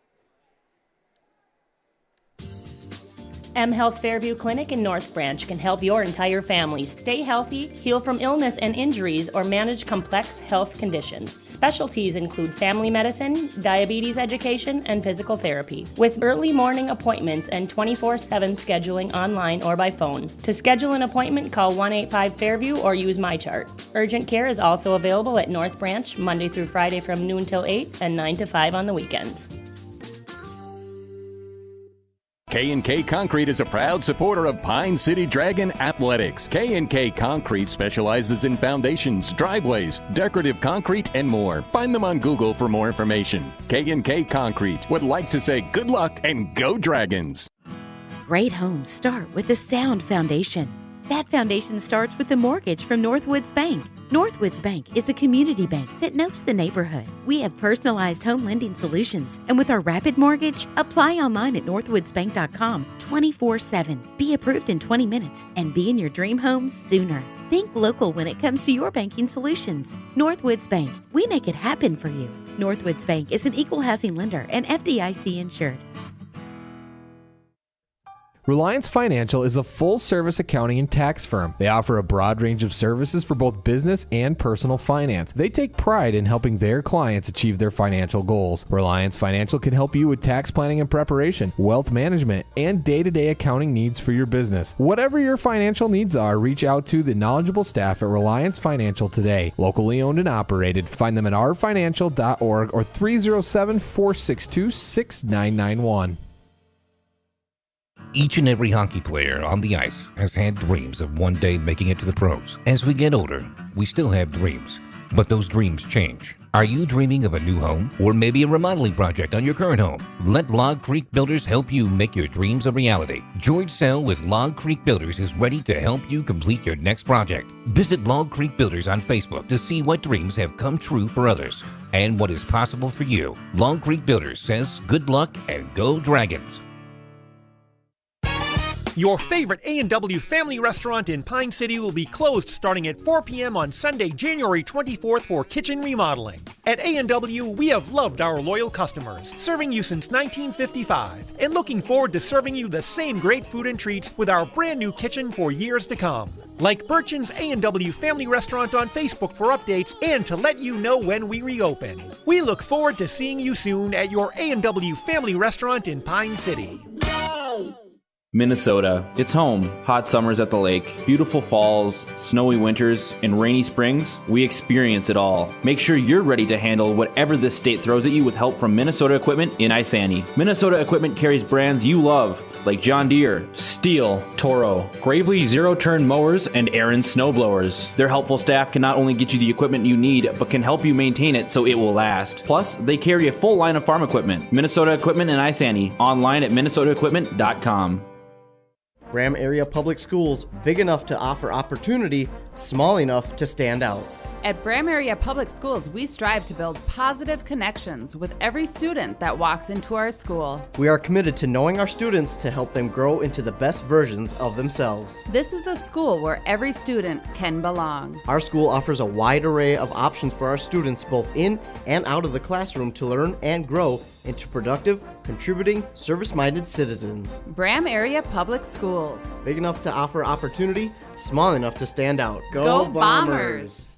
M Health Fairview Clinic in North Branch can help your entire family stay healthy, heal from illness and injuries, or manage complex health conditions. Specialties include family medicine, diabetes education, and physical therapy, with early morning appointments and 24/7 scheduling online or by phone. To schedule an appointment, call 185-FAIRVIEW or use MyChart. Urgent care is also available at North Branch Monday through Friday from noon till 8 and 9 to 5 on the weekends. K&K Concrete is a proud supporter of Pine City Dragon Athletics. K&K Concrete specializes in foundations, driveways, decorative concrete, and more. Find them on Google for more information. K&K Concrete would like to say good luck and go Dragons. Great homes start with a sound foundation. That foundation starts with a mortgage from Northwoods Bank. Northwoods Bank is a community bank that knows the neighborhood. We have personalized home lending solutions, and with our Rapid Mortgage, apply online at northwoodsbank.com 24/7. Be approved in 20 minutes and be in your dream home sooner. Think local when it comes to your banking solutions. Northwoods Bank, we make it happen for you. Northwoods Bank is an equal housing lender and FDIC insured. Reliance Financial is a full-service accounting and tax firm. They offer a broad range of services for both business and personal finance. They take pride in helping their clients achieve their financial goals. Reliance Financial can help you with tax planning and preparation, wealth management, and day-to-day accounting needs for your business. Whatever your financial needs are, reach out to the knowledgeable staff at Reliance Financial today. Locally owned and operated. Find them at rfinancial.org or 307-462-6991. Each and every hockey player on the ice has had dreams of one day making it to the pros. As we get older, we still have dreams, but those dreams change. Are you dreaming of a new home or maybe a remodeling project on your current home? Let Log Creek Builders help you make your dreams a reality. George Sell with Log Creek Builders is ready to help you complete your next project. Visit Log Creek Builders on Facebook to see what dreams have come true for others and what is possible for you. Log Creek Builders says good luck and go Dragons. Your favorite A&W family restaurant in Pine City will be closed starting at 4 p.m. on Sunday, January 24th for kitchen remodeling. At A&W, we have loved our loyal customers, serving you since 1955, and looking forward to serving you the same great food and treats with our brand new kitchen for years to come. Like Birchin's A&W Family Restaurant on Facebook for updates and to let you know when we reopen. We look forward to seeing you soon at your A&W Family Restaurant in Pine City. Minnesota. It's home. Hot summers at the lake, beautiful falls, snowy winters, and rainy springs. We experience it all. Make sure you're ready to handle whatever this state throws at you with help from Minnesota Equipment in Isani. Minnesota Equipment carries brands you love, like John Deere, Steel, Toro, Gravely zero-turn mowers, and Aaron snowblowers. Their helpful staff can not only get you the equipment you need, but can help you maintain it so it will last. Plus, they carry a full line of farm equipment. Minnesota Equipment in Isani. Online at minnesotaequipment.com. Braham Area Public Schools, big enough to offer opportunity, small enough to stand out. At Braham Area Public Schools, we strive to build positive connections with every student that walks into our school. We are committed to knowing our students to help them grow into the best versions of themselves. This is a school where every student can belong. Our school offers a wide array of options for our students both in and out of the classroom to learn and grow into productive, contributing, service-minded citizens. Braham Area Public Schools. Big enough to offer opportunity, small enough to stand out. Go Bombers!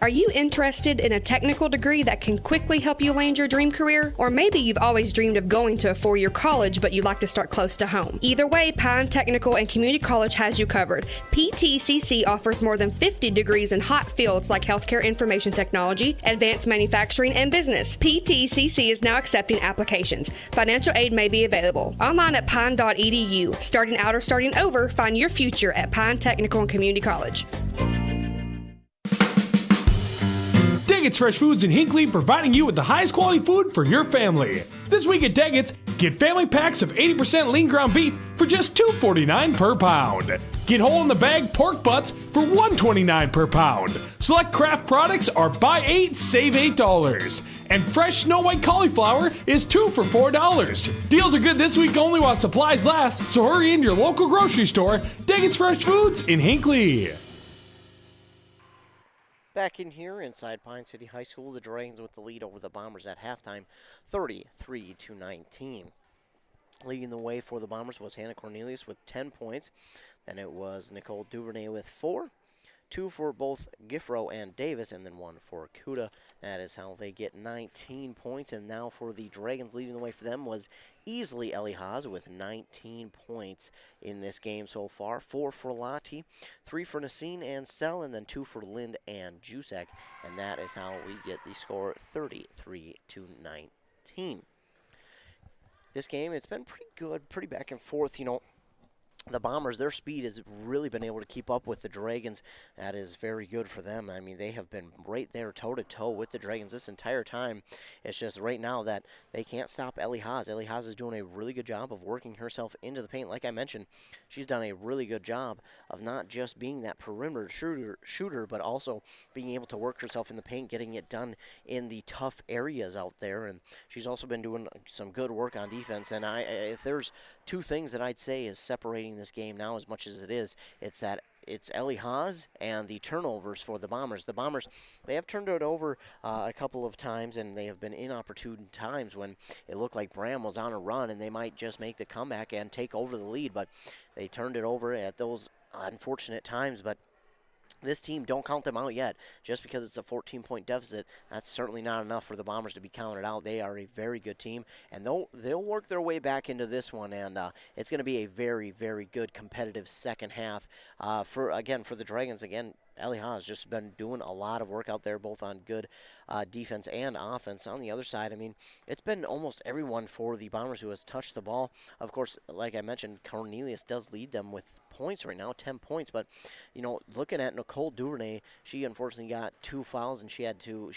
Are you interested in a technical degree that can quickly help you land your dream career? Or maybe you've always dreamed of going to a four-year college, but you'd like to start close to home. Either way, Pine Technical and Community College has you covered. PTCC offers more than 50 degrees in hot fields like healthcare information technology, advanced manufacturing, and business. PTCC is now accepting applications. Financial aid may be available. Online at pine.edu. Starting out or starting over, find your future at Pine Technical and Community College. Daggett's Fresh Foods in Hinckley, providing you with the highest quality food for your family. This week at Daggett's, get family packs of 80% lean ground beef for just $2.49 per pound. Get whole in the bag pork butts for $1.29 per pound. Select craft products are buy 8, save $8. And fresh Snow White cauliflower is 2 for $4. Deals are good this week only while supplies last, so hurry into your local grocery store. Daggett's Fresh Foods in Hinckley. Back in here inside Pine City High School, the Dragons with the lead over the Bombers at halftime, 33-19. Leading the way for the Bombers was Hannah Cornelius with 10 points. Then it was Nicole Duvernay with 4. 2 for both Giffro and Davis, and then 1 for Kuda. That is how they get 19 points. And now for the Dragons, leading the way for them was easily Ellie Haas with 19 points in this game so far. 4 for Lottie, 3 for Nasine and Sell, and then 2 for Lind and Jusek. And that is how we get the score 33-19. This game, it's been pretty good, pretty back and forth, The Bombers, their speed has really been able to keep up with the Dragons. That is very good for them. I mean, they have been right there toe-to-toe with the Dragons this entire time. It's just right now that they can't stop Ellie Haas. Ellie Haas is doing a really good job of working herself into the paint. Like I mentioned, she's done a really good job of not just being that perimeter shooter, but also being able to work herself in the paint, getting it done in the tough areas out there. And she's also been doing some good work on defense. And if there's two things that I'd say is separating this game now as much as it is, it's Ellie Haas and the turnovers for the Bombers. The Bombers, they have turned it over a couple of times, and they have been inopportune times when it looked like Braham was on a run and they might just make the comeback and take over the lead, but they turned it over at those unfortunate times. But this team, don't count them out yet. Just because it's a 14-point deficit, that's certainly not enough for the Bombers to be counted out. They are a very good team, and they'll work their way back into this one, and it's going to be a very, very good competitive second half. For the Dragons, Ellie Haas has just been doing a lot of work out there, both on good defense and offense. On the other side, I mean, it's been almost everyone for the Bombers who has touched the ball. Of course, like I mentioned, Cornelius does lead them with points right now, 10 points. But, looking at Nicole Duvernay, she unfortunately got 2 fouls, and she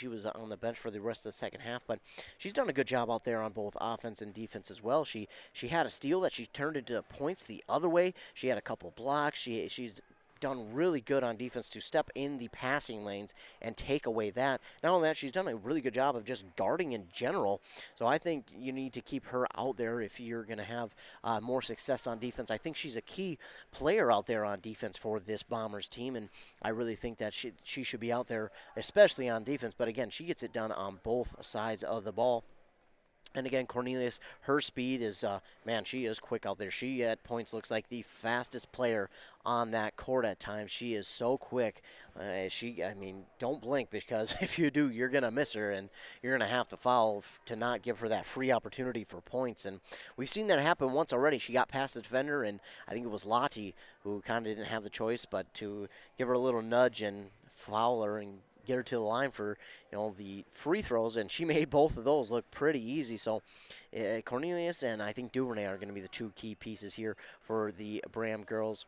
was on the bench for the rest of the second half. But she's done a good job out there on both offense and defense as well. She had a steal that she turned into points the other way. She had a couple blocks. She's done really good on defense to step in the passing lanes and take away that. Not only that, she's done a really good job of just guarding in general. So I think you need to keep her out there if you're going to have more success on defense. I think she's a key player out there on defense for this Bombers team, and I really think that she should be out there, especially on defense. But again, she gets it done on both sides of the ball. And again, Cornelius, her speed is, man, she is quick out there. She at points looks like the fastest player on that court at times. She is so quick. I mean, don't blink, because if you do, you're going to miss her, and you're going to have to foul to not give her that free opportunity for points. And we've seen that happen once already. She got past the defender, and I think it was Lottie who kind of didn't have the choice but to give her a little nudge and foul her and get her to the line for, the free throws, and she made both of those look pretty easy. So Cornelius and I think Duvernay are going to be the two key pieces here for the Braham girls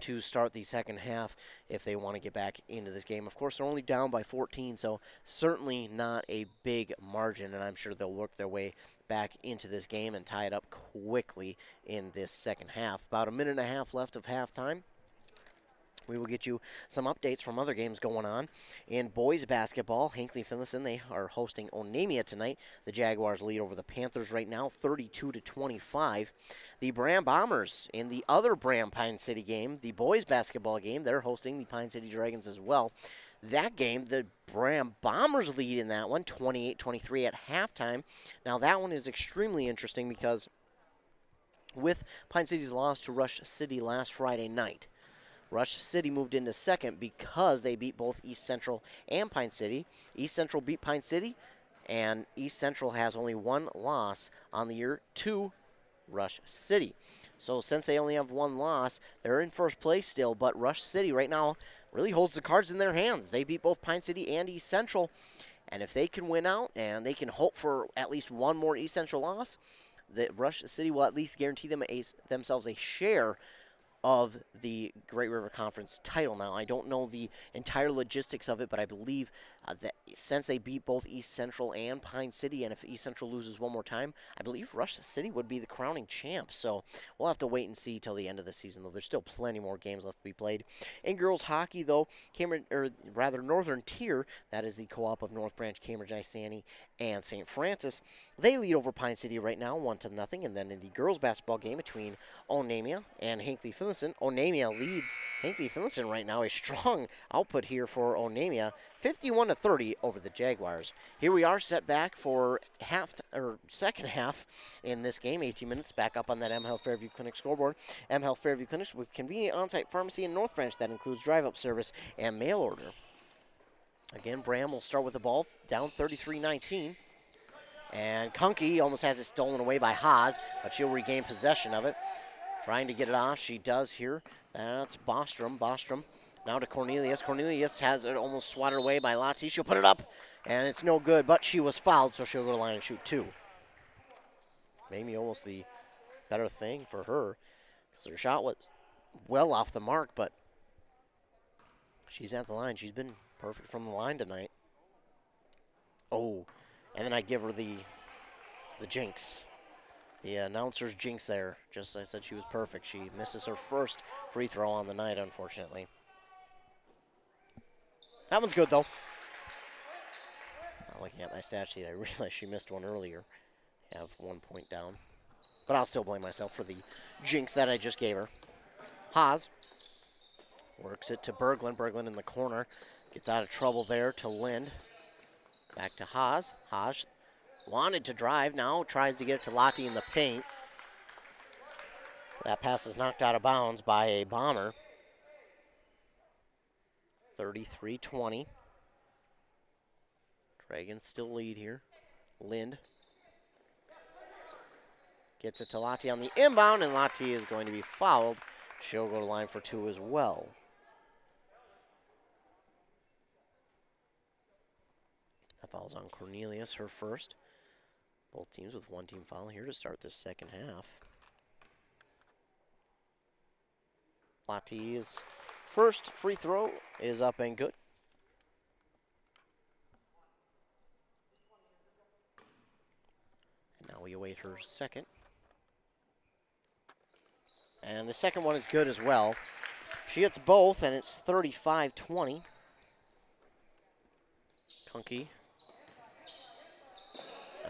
to start the second half if they want to get back into this game. Of course, they're only down by 14, so certainly not a big margin, and I'm sure they'll work their way back into this game and tie it up quickly in this second half. About a minute and a half left of halftime. We will get you some updates from other games going on. In boys basketball, Hinckley-Finlayson, they are hosting Onamia tonight. The Jaguars lead over the Panthers right now, 32-25. The Braham Bombers in the other Braham Pine City game, the boys basketball game, they're hosting the Pine City Dragons as well. That game, the Braham Bombers lead in that one, 28-23 at halftime. Now that one is extremely interesting because with Pine City's loss to Rush City last Friday night, Rush City moved into second because they beat both East Central and Pine City. East Central beat Pine City, and East Central has only one loss on the year to Rush City. So since they only have one loss, they're in first place still, but Rush City right now really holds the cards in their hands. They beat both Pine City and East Central, and if they can win out and they can hope for at least one more East Central loss, the Rush City will at least guarantee themselves a share of the Great River Conference title. Now, I don't know the entire logistics of it, but I believe that since they beat both East Central and Pine City, and if East Central loses one more time, I believe Rush City would be the crowning champ. So we'll have to wait and see till the end of the season, though. There's still plenty more games left to be played. In girls hockey, though, Northern Tier, that is the co-op of North Branch, Cambridge, Isani, and St. Francis, they lead over Pine City right now, 1-0. And then in the girls basketball game between Onamia and Hinckley-Finlayson, Onamia leads Hinckley-Finlayson right now. A strong output here for Onamia, 51-30 over the Jaguars. Here we are set back for second half in this game. 18 minutes back up on that M Health Fairview Clinic scoreboard. M Health Fairview Clinic with convenient on-site pharmacy in North Branch that includes drive-up service and mail order. Again, Braham will start with the ball down 33-19. And Kunke almost has it stolen away by Haas, but she'll regain possession of it. Trying to get it off. She does here. That's Bostrom. Bostrom now to Cornelius. Cornelius has it almost swatted away by Lottie. She'll put it up, and it's no good, but she was fouled, so she'll go to the line and shoot two. Maybe almost the better thing for her, because her shot was well off the mark, but she's at the line. She's been perfect from the line tonight. Oh, and then I give her the jinx. The announcer's jinx there. Just as I said, she was perfect. She misses her first free throw on the night, unfortunately. That one's good, though. Not looking at my stat sheet, I realized she missed one earlier. Have 1 point down. But I'll still blame myself for the jinx that I just gave her. Haas works it to Berglund. Berglund in the corner. Gets out of trouble there to Lind. Back to Haas. Haas wanted to drive, now tries to get it to Lottie in the paint. That pass is knocked out of bounds by a Bomber. 33-20. Dragons still lead here. Lind gets it to Lottie on the inbound, and Lottie is going to be fouled. She'll go to line for two as well. That foul's on Cornelius, her first. Both teams with one team foul here to start this second half. Lottie's first free throw is up and good. And now we await her second. And the second one is good as well. She hits both, and it's 35-20. Kunke.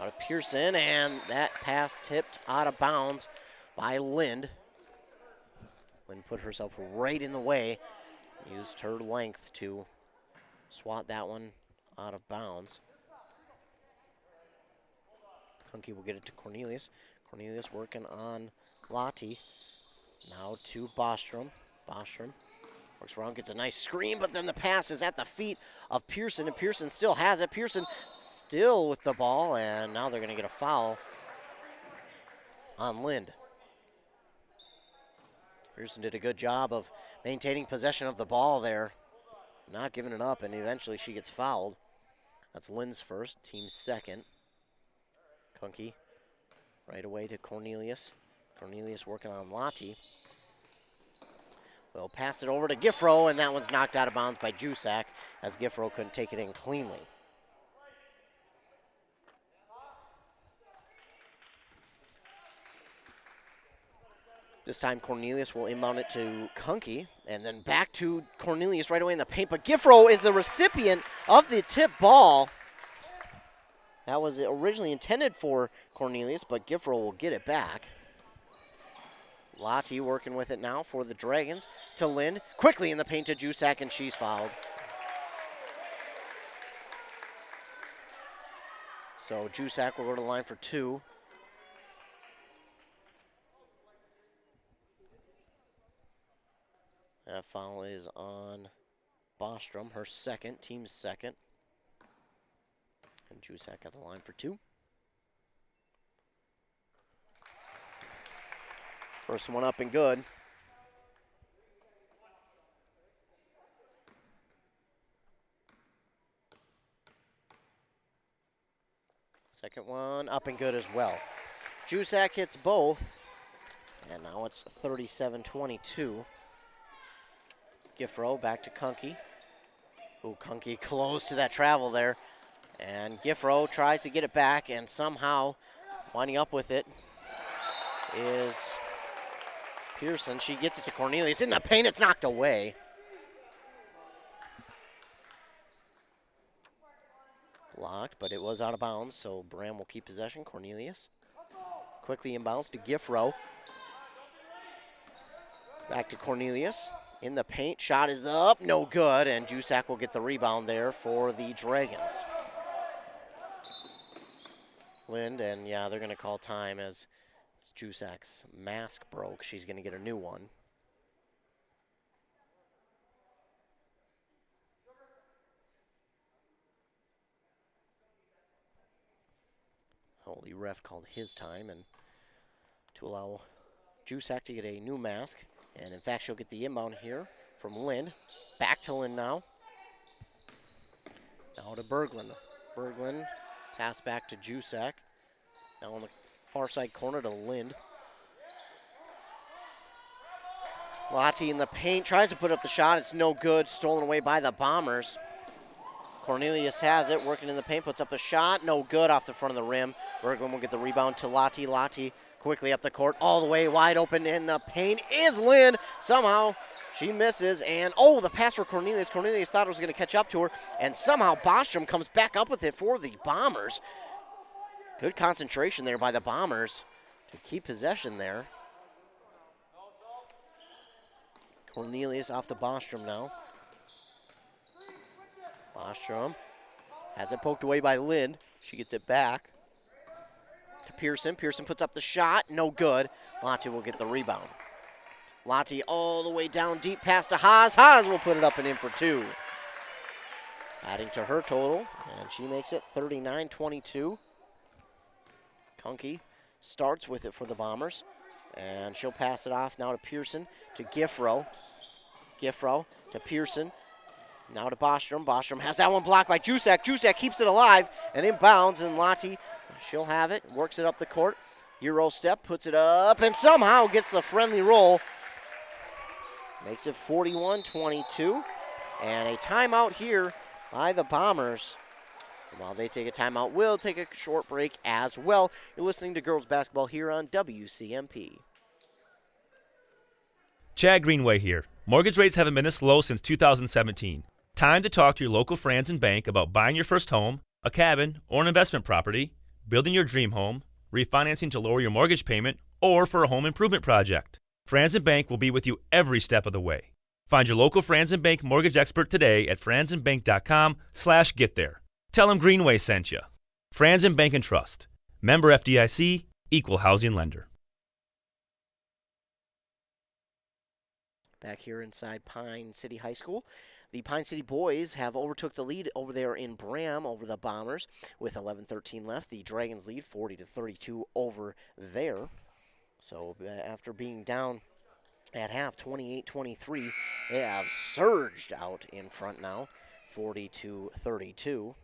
Out of Pearson, and that pass tipped out of bounds by Lind. Lind put herself right in the way, used her length to swat that one out of bounds. Hunky will get it to Cornelius. Cornelius working on Lottie. Now to Bostrom. Bostrom works around, gets a nice screen, but then the pass is at the feet of Pearson, and Pearson still has it. Pearson still with the ball, and now they're going to get a foul on Lind. Pearson did a good job of maintaining possession of the ball there, not giving it up, and eventually she gets fouled. That's Lind's first, team's second. Kunke right away to Cornelius. Cornelius working on Lottie. Will pass it over to Giffro, and that one's knocked out of bounds by Jusak, as Giffro couldn't take it in cleanly. This time Cornelius will inbound it to Kunke, and then back to Cornelius right away in the paint, but Giffro is the recipient of the tip ball. That was originally intended for Cornelius, but Giffro will get it back. Lottie working with it now for the Dragons to Lind. Quickly in the paint to Jusak, and she's fouled. So Jusak will go to the line for 2. That foul is on Bostrom, her second, team's second. And Jusak at the line for 2. First one up and good. Second one up and good as well. Jusak hits both, and now it's 37-22. Giffro back to Kunke. Ooh, Kunke close to that travel there. And Giffro tries to get it back, and somehow winding up with it is Pearson. She gets it to Cornelius. In the paint, it's knocked away. Blocked, but it was out of bounds, so Braham will keep possession. Cornelius quickly inbounds to Giffro. Back to Cornelius. In the paint, shot is up, no good, and Jusak will get the rebound there for the Dragons. Lind, and yeah, they're going to call time as Jusak's mask broke. She's going to get a new one. Holy ref called his time, and to allow Jusak to get a new mask. And in fact, she'll get the inbound here from Lind. Back to Lind now. Now to Berglund. Berglund, pass back to Jusak. Now on the far side corner to Lind. Lottie in the paint, tries to put up the shot. It's no good, stolen away by the Bombers. Cornelius has it, working in the paint, puts up the shot. No good, off the front of the rim. Berglund will get the rebound to Lottie. Lottie quickly up the court, all the way wide open in the paint is Lind. Somehow she misses, and oh, the pass for Cornelius. Cornelius thought it was going to catch up to her, and somehow Bostrom comes back up with it for the Bombers. Good concentration there by the Bombers to keep possession there. Cornelius off to Bostrom now. Bostrom has it poked away by Lind. She gets it back to Pearson. Pearson puts up the shot, no good. Lottie will get the rebound. Lottie all the way down deep, pass to Haas. Haas will put it up and in for 2. Adding to her total, and she makes it 39-22. Kunke starts with it for the Bombers, and she'll pass it off now to Pearson, to Giffro. Giffro to Pearson, now to Bostrom. Bostrom has that one blocked by Jusak. Jusak keeps it alive and inbounds, and Lottie, she'll have it, works it up the court. Euro step, puts it up, and somehow gets the friendly roll. Makes it 41-22. And a timeout here by the Bombers. And while they take a timeout, we'll take a short break as well. You're listening to girls basketball here on WCMP. Chad Greenway here. Mortgage rates haven't been this low since 2017. Time to talk to your local Franzen Bank about buying your first home, a cabin, or an investment property, building your dream home, refinancing to lower your mortgage payment, or for a home improvement project. Franzen Bank will be with you every step of the way. Find your local Franzen Bank mortgage expert today at franzenbank.com/get there. Tell them Greenway sent you. Franzen Bank and Trust. Member FDIC, Equal Housing Lender. Back here inside Pine City High School, the Pine City boys have overtook the lead over there in Braham over the Bombers with 11:13 left. The Dragons lead 40-32 over there. So after being down at half 28-23, they have surged out in front now, 40-32.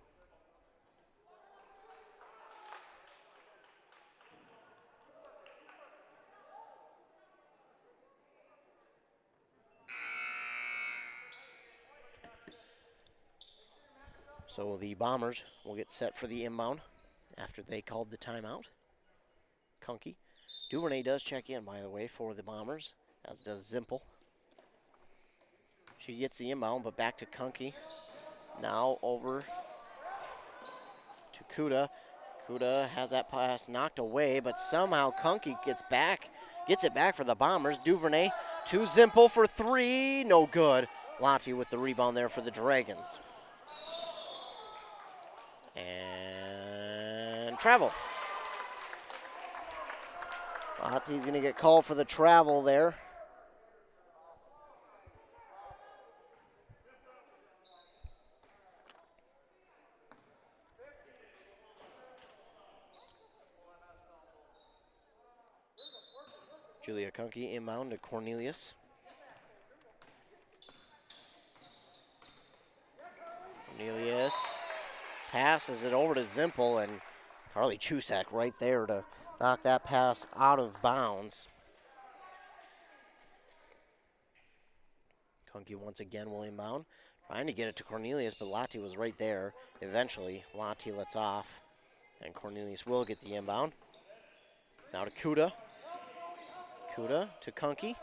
So the Bombers will get set for the inbound after they called the timeout. Kunke. Duvernay does check in, by the way, for the Bombers, as does Zimpel. She gets the inbound, but back to Kunke. Now over to Kuda. Kuda has that pass knocked away, but somehow Kunke gets it back for the Bombers. Duvernay to Zimpel for three. No good. Lottie with the rebound there for the Dragons. And travel. Lottie's going to get called for the travel there. Julia Kunke inbound to Cornelius. Cornelius passes it over to Zimpel, and Carly Chusak right there to knock that pass out of bounds. Kunke once again will inbound, trying to get it to Cornelius, but Lottie was right there. Eventually, Lottie lets off, and Cornelius will get the inbound. Now to Kuda. Kuda to Kunke.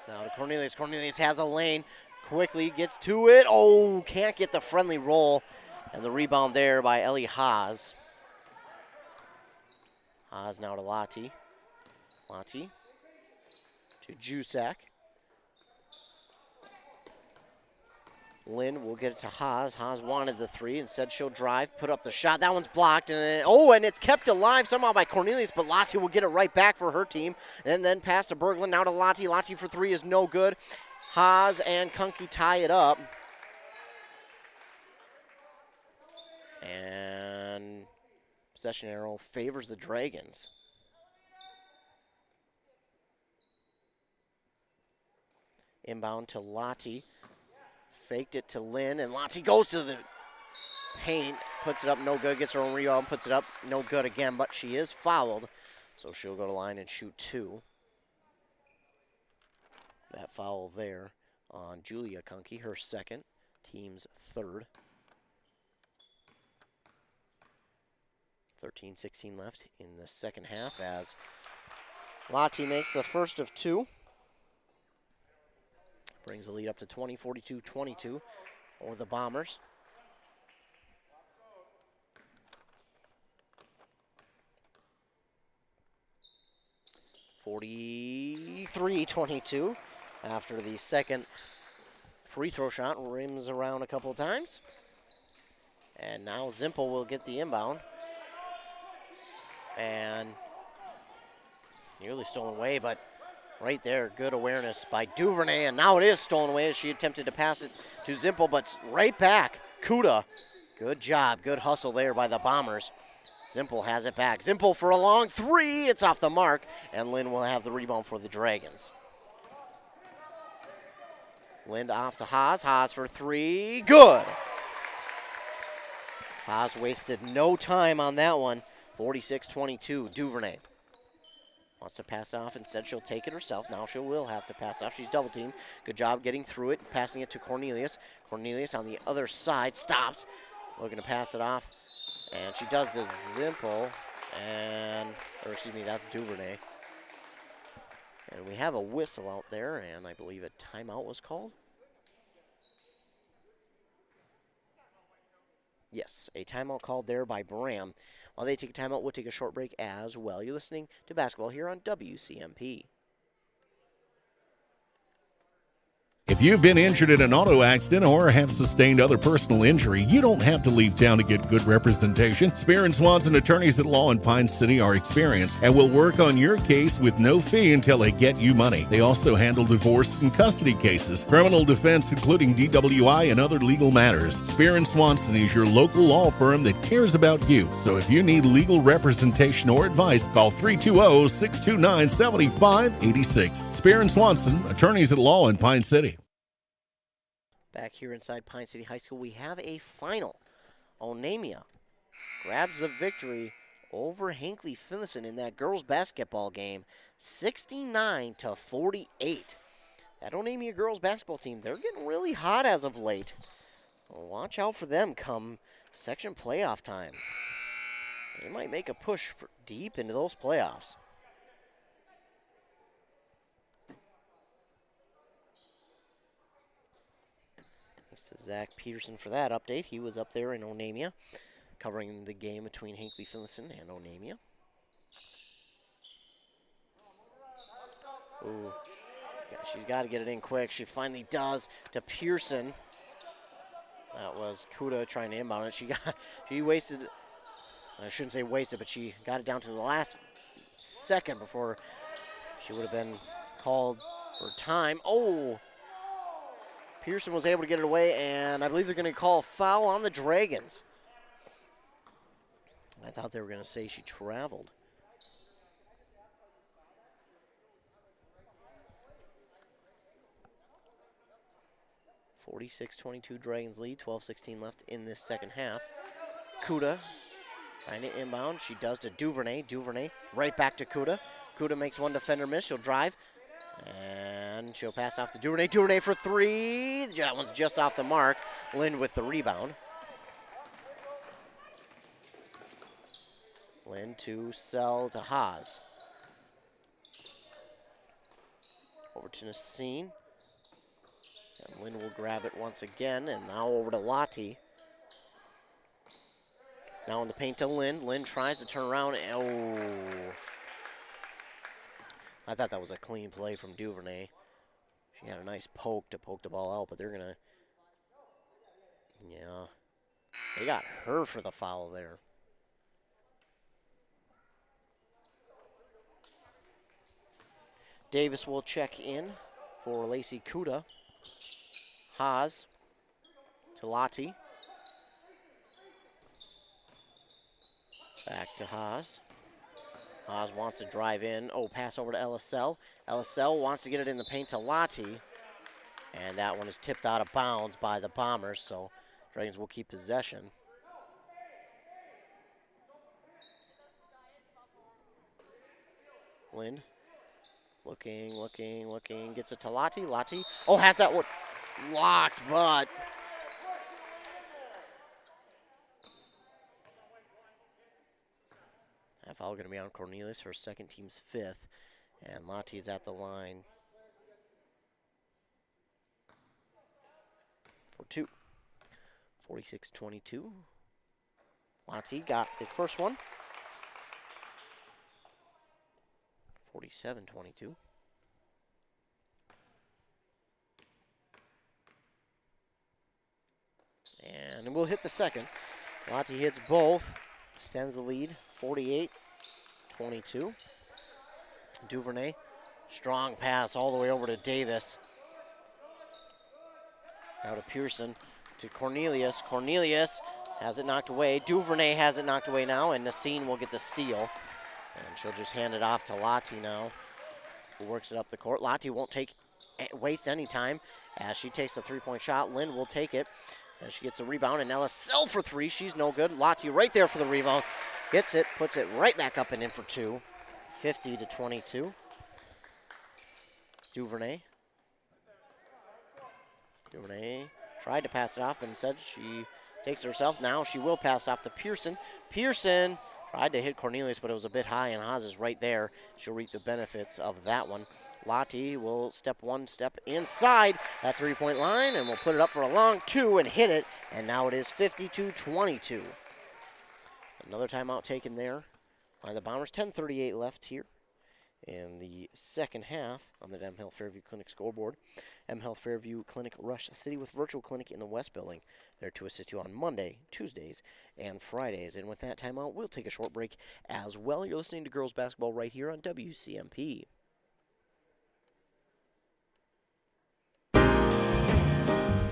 Now to Cornelius. Cornelius has a lane. Quickly gets to it. Oh, can't get the friendly roll. And the rebound there by Ellie Haas. Haas now to Lottie. Lottie to Jusak. Lynn will get it to Haas. Haas wanted the three. Instead, she'll drive, put up the shot. That one's blocked. And it's kept alive somehow by Cornelius, but Lottie will get it right back for her team. And then pass to Berglund. Now to Lottie. Lottie for three is no good. Haas and Kunke tie it up. And possession arrow favors the Dragons. Inbound to Lottie. Faked it to Lynn, and Lottie goes to the paint, puts it up, no good, gets her own rebound, puts it up, no good again, but she is fouled, so she'll go to line and shoot two. That foul there on Julia Kunke, her second, team's third. 13-16 left in the second half as Lottie makes the first of two. Brings the lead up to 20, 42-22 over the Bombers. (43-22) after the second free throw shot rims around a couple of times. And now Zimpel will get the inbound. And nearly stolen away, but right there, good awareness by Duvernay, and now it is stolen away as she attempted to pass it to Zimpel, but right back, Kuda. Good job, good hustle there by the Bombers. Zimpel has it back. Zimpel for a long three, it's off the mark, and Lynn will have the rebound for the Dragons. Lynn off to Haas, Haas for three, good. Haas wasted no time on that one, 46-22, Duvernay. Wants to pass off. Instead, she'll take it herself. Now she will have to pass off. She's double teamed. Good job getting through it, passing it to Cornelius. Cornelius on the other side stops, looking to pass it off. And she does to Zimpel. That's Duvernay. And we have a whistle out there, and I believe a timeout was called. Yes, a timeout called there by Braham. While they take a timeout, we'll take a short break as well. You're listening to basketball here on WCMP. If you've been injured in an auto accident or have sustained other personal injury, you don't have to leave town to get good representation. Spear and Swanson attorneys at law in Pine City are experienced and will work on your case with no fee until they get you money. They also handle divorce and custody cases, criminal defense, including DWI and other legal matters. Spear and Swanson is your local law firm that cares about you. So if you need legal representation or advice, call 320-629-7586. Spear and Swanson, attorneys at law in Pine City. Back here inside Pine City High School, we have a final. Onamia grabs the victory over Hinckley Finlayson in that girls basketball game, 69-48. That Onamia girls basketball team, they're getting really hot as of late. Watch out for them come section playoff time. They might make a push deep into those playoffs. Thanks to Zach Peterson for that update. He was up there in Onamia, covering the game between Hinckley Finlayson and Onamia. Ooh, she's got to get it in quick. She finally does to Pearson. That was Kuda trying to inbound it. She wasted, I shouldn't say wasted, but she got it down to the last second before she would have been called for time. Oh! Pearson was able to get it away, and I believe they're going to call a foul on the Dragons. I thought they were going to say she traveled. (46-22) Dragons lead, 12:16 left in this second half. Kuda trying to inbound. She does to Duvernay. Duvernay right back to Kuda. Kuda makes one defender miss. She'll drive. And she'll pass off to Duvernay. Duvernay for three. That one's just off the mark. Lind with the rebound. Lind to sell to Haas. Over to Nassim. And Lind will grab it once again. And now over to Lottie. Now in the paint to Lind. Lind tries to turn around. Oh. I thought that was a clean play from Duvernay. She had a nice poke to poke the ball out, but they're going to, yeah. They got her for the foul there. Davis will check in for Lacey Kuda. Haas to Lottie. Back to Haas. Haas wants to drive in. Oh, pass over to LSL. LSL wants to get it in the paint to Lottie. And that one is tipped out of bounds by the Bombers, so Dragons will keep possession. Lind. Looking. Gets it to Lottie. Lottie. Oh, has that one locked, but that foul going to be on Cornelius, her second team's fifth. And Lottie's at the line for two. 46-22. Lottie got the first one. 47-22. And we'll hit the second. Lottie hits both. Extends the lead, 48-22. Duvernay, strong pass all the way over to Davis. Now to Pearson, to Cornelius. Cornelius has it knocked away. Duvernay has it knocked away now, and Nassim will get the steal. And she'll just hand it off to Lottie now, who works it up the court. Lottie won't waste any time as she takes a three-point shot. Lind will take it. And she gets the rebound, and LSL for three. She's no good. Lottie right there for the rebound. Gets it, puts it right back up and in for two. 50-22. Duvernay. Duvernay tried to pass it off, but instead she takes it herself. Now she will pass off to Pearson. Pearson tried to hit Cornelius, but it was a bit high, and Haas is right there. She'll reap the benefits of that one. Lottie will step inside that three-point line, and will put it up for a long two and hit it, and now it is 52-22. Another timeout taken there by the Bombers. 10:38 left here in the second half on the M Health Fairview Clinic scoreboard. M Health Fairview Clinic Rush City with virtual clinic in the West Building. There to assist you on Monday, Tuesdays, and Fridays. And with that timeout, we'll take a short break as well. You're listening to girls basketball right here on WCMP.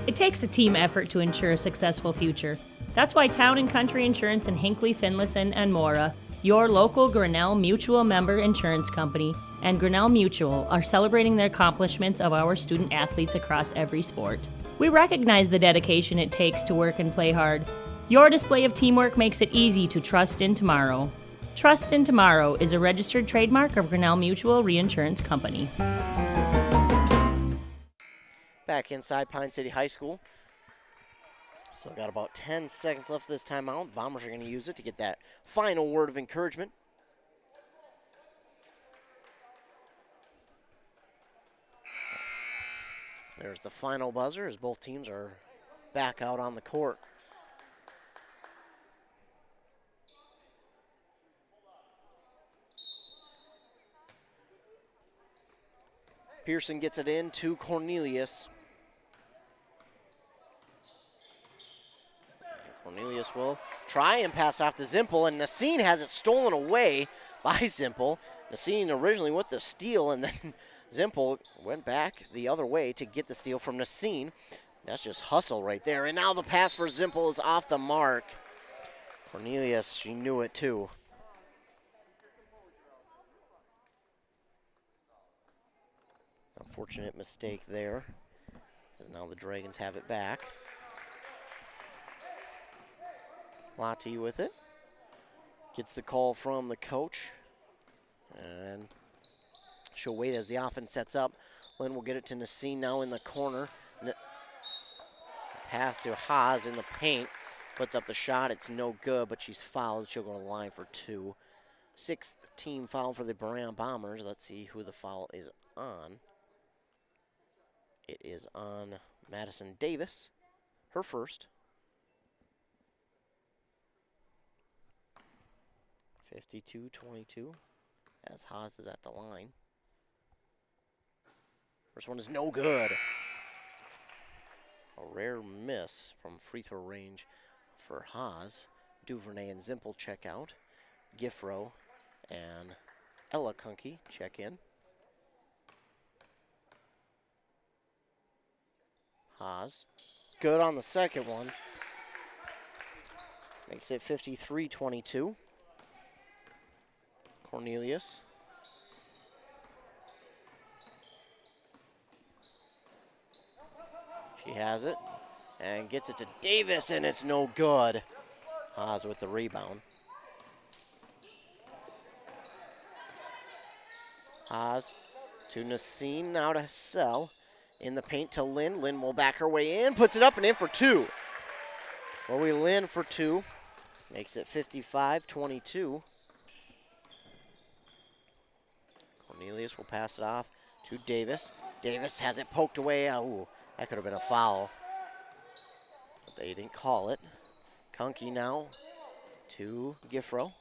It takes a team effort to ensure a successful future. That's why Town and Country Insurance in Hinckley, Finlayson, and Mora, your local Grinnell Mutual member insurance company, and Grinnell Mutual are celebrating the accomplishments of our student athletes across every sport. We recognize the dedication it takes to work and play hard. Your display of teamwork makes it easy to trust in tomorrow. Trust in Tomorrow is a registered trademark of Grinnell Mutual Reinsurance Company. Back inside Pine City High School. Still got about 10 seconds left this timeout. Bombers are going to use it to get that final word of encouragement. There's the final buzzer as both teams are back out on the court. Pearson gets it in to Cornelius. Cornelius will try and pass off to Zimpel, and Nassine has it stolen away by Zimpel. Nassine originally with the steal, and then Zimpel went back the other way to get the steal from Nassine. That's just hustle right there. And now the pass for Zimpel is off the mark. Cornelius, she knew it too. Unfortunate mistake there, as now the Dragons have it back. Lottie with it. Gets the call from the coach. And she'll wait as the offense sets up. Lynn will get it to Nassine now in the corner. Pass to Haas in the paint. Puts up the shot. It's no good, but she's fouled. She'll go to the line for 2. 6th team foul for the Braham Bombers. Let's see who the foul is on. It is on Madison Davis. Her first. 52-22 as Haas is at the line. First one is no good. A rare miss from free throw range for Haas. Duvernay and Zimpel check out. Giffro and Ella Kunke check in. Haas. Good on the second one. Makes it 53-22. Cornelius. She has it and gets it to Davis, and it's no good. Haas with the rebound. Haas to Nassine, now to Sell. In the paint to Lynn. Lynn will back her way in, puts it up and in for 2. Chloe Lynn for 2. Makes it 55-22. Cornelius will pass it off to Davis. Davis has it poked away. Ooh, that could have been a foul. But they didn't call it. Kunke now to Giffro.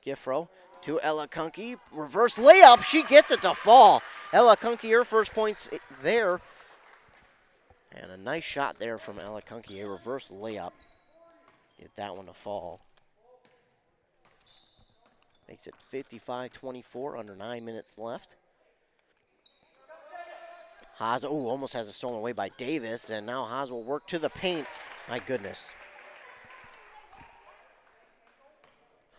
Giffro to Ella Kunke. Reverse layup. She gets it to fall. Ella Kunke, her first points there. And a nice shot there from Ella Kunke. A reverse layup. Get that one to fall. Makes it 55-24, under 9 minutes left. Haas, almost has it stolen away by Davis, and now Haas will work to the paint. My goodness.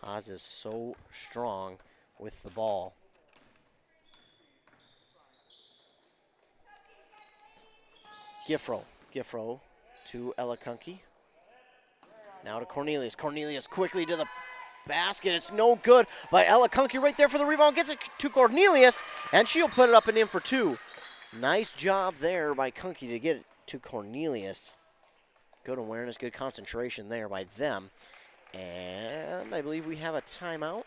Haas is so strong with the ball. Giffro to Ella Kunke. Now to Cornelius. Cornelius quickly to the basket. It's no good by Ella Kunke right there for the rebound. Gets it to Cornelius, and she'll put it up and in for 2. Nice job there by Kunke to get it to Cornelius. Good awareness, good concentration there by them. And I believe we have a timeout.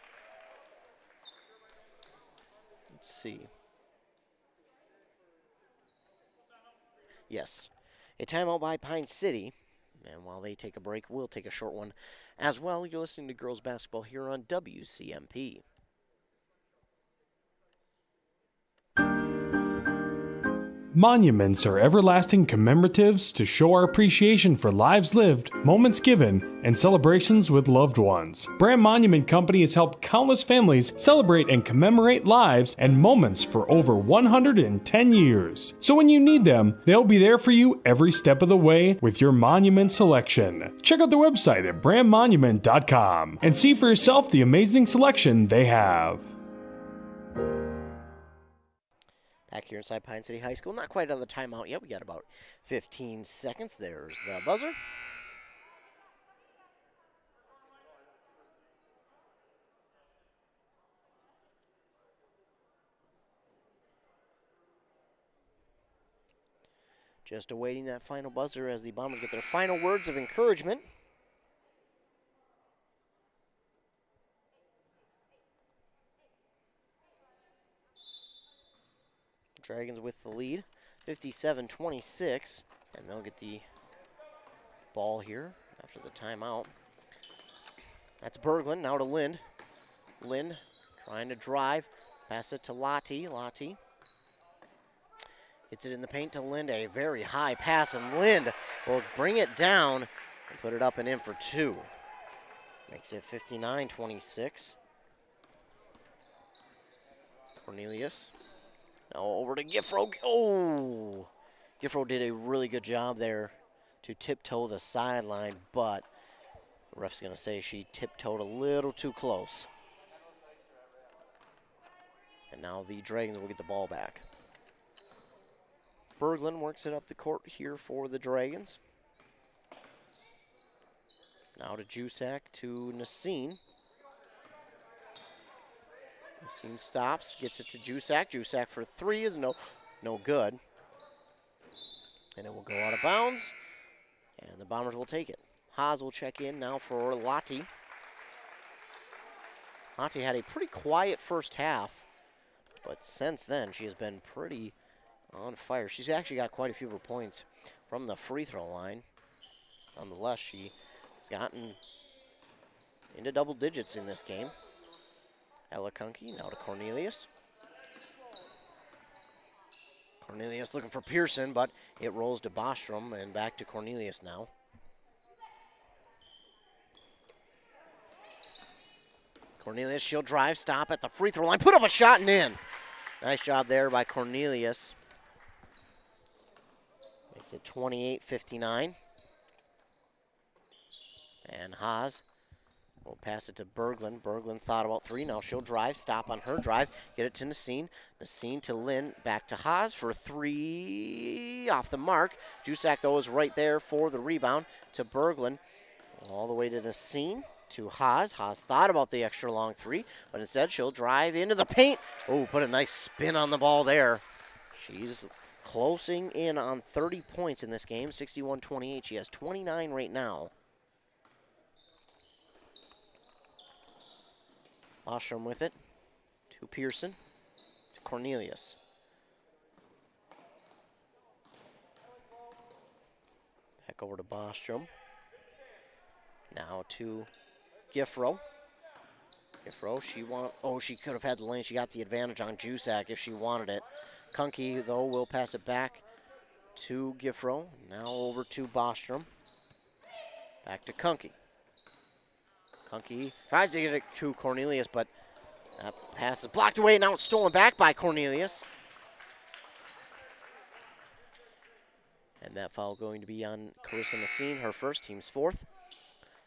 Let's see. Yes, a timeout by Pine City. And while they take a break, we'll take a short one as well. You're listening to girls basketball here on WCMP. Monuments are everlasting commemoratives to show our appreciation for lives lived, moments given, and celebrations with loved ones. Braham Monument Company has helped countless families celebrate and commemorate lives and moments for over 110 years. So when you need them, they'll be there for you every step of the way with your monument selection. Check out their website at brammonument.com and see for yourself the amazing selection they have. Back here inside Pine City High School. Not quite on the timeout yet. We got about 15 seconds. There's the buzzer. Just awaiting that final buzzer as the Bombers get their final words of encouragement. Dragons with the lead, 57-26, and they'll get the ball here after the timeout. That's Berglund, now to Lind. Lind trying to drive, pass it to Lottie. Lottie gets it in the paint to Lind, a very high pass, and Lind will bring it down and put it up and in for two. Makes it 59-26. Cornelius. Now over to Giffro. Oh! Giffro did a really good job there to tiptoe the sideline, but the ref's going to say she tiptoed a little too close. And now the Dragons will get the ball back. Berglund works it up the court here for the Dragons. Now to Jusak, to Nasine. Nasine stops, gets it to Jusak. Jusak for three is no good. And it will go out of bounds, and the Bombers will take it. Haas will check in now for Lottie. Lottie had a pretty quiet first half, but since then she has been pretty on fire. She's actually got quite a few of her points from the free throw line. Nonetheless, she has gotten into double digits in this game. Ella Kunke now to Cornelius. Cornelius looking for Pearson, but it rolls to Bostrom and back to Cornelius now. Cornelius, she'll drive, stop at the free throw line, put up a shot and in. Nice job there by Cornelius. Makes it 28-59. And Haas will pass it to Berglund. Berglund thought about three. Now she'll drive, stop on her drive, get it to Nasine. Nasine to Lynn, back to Haas for three. Off the mark. Jusak, though, is right there for the rebound to Berglund. All the way to Nasine, to Haas. Haas thought about the extra long three, but instead she'll drive into the paint. Oh, put a nice spin on the ball there. She's closing in on 30 points in this game, 61-28. She has 29 right now. Ostrom with it to Pearson, to Cornelius. Back over to Bostrom. Now to Giffro. Giffro, she could have had the lane. She got the advantage on Jusak if she wanted it. Kunke, though, will pass it back to Giffro. Now over to Bostrom. Back to Kunke. Kunke tries to get it to Cornelius, but that pass is blocked away. Now it's stolen back by Cornelius. And that foul going to be on Carissa Nasine, her first, team's fourth.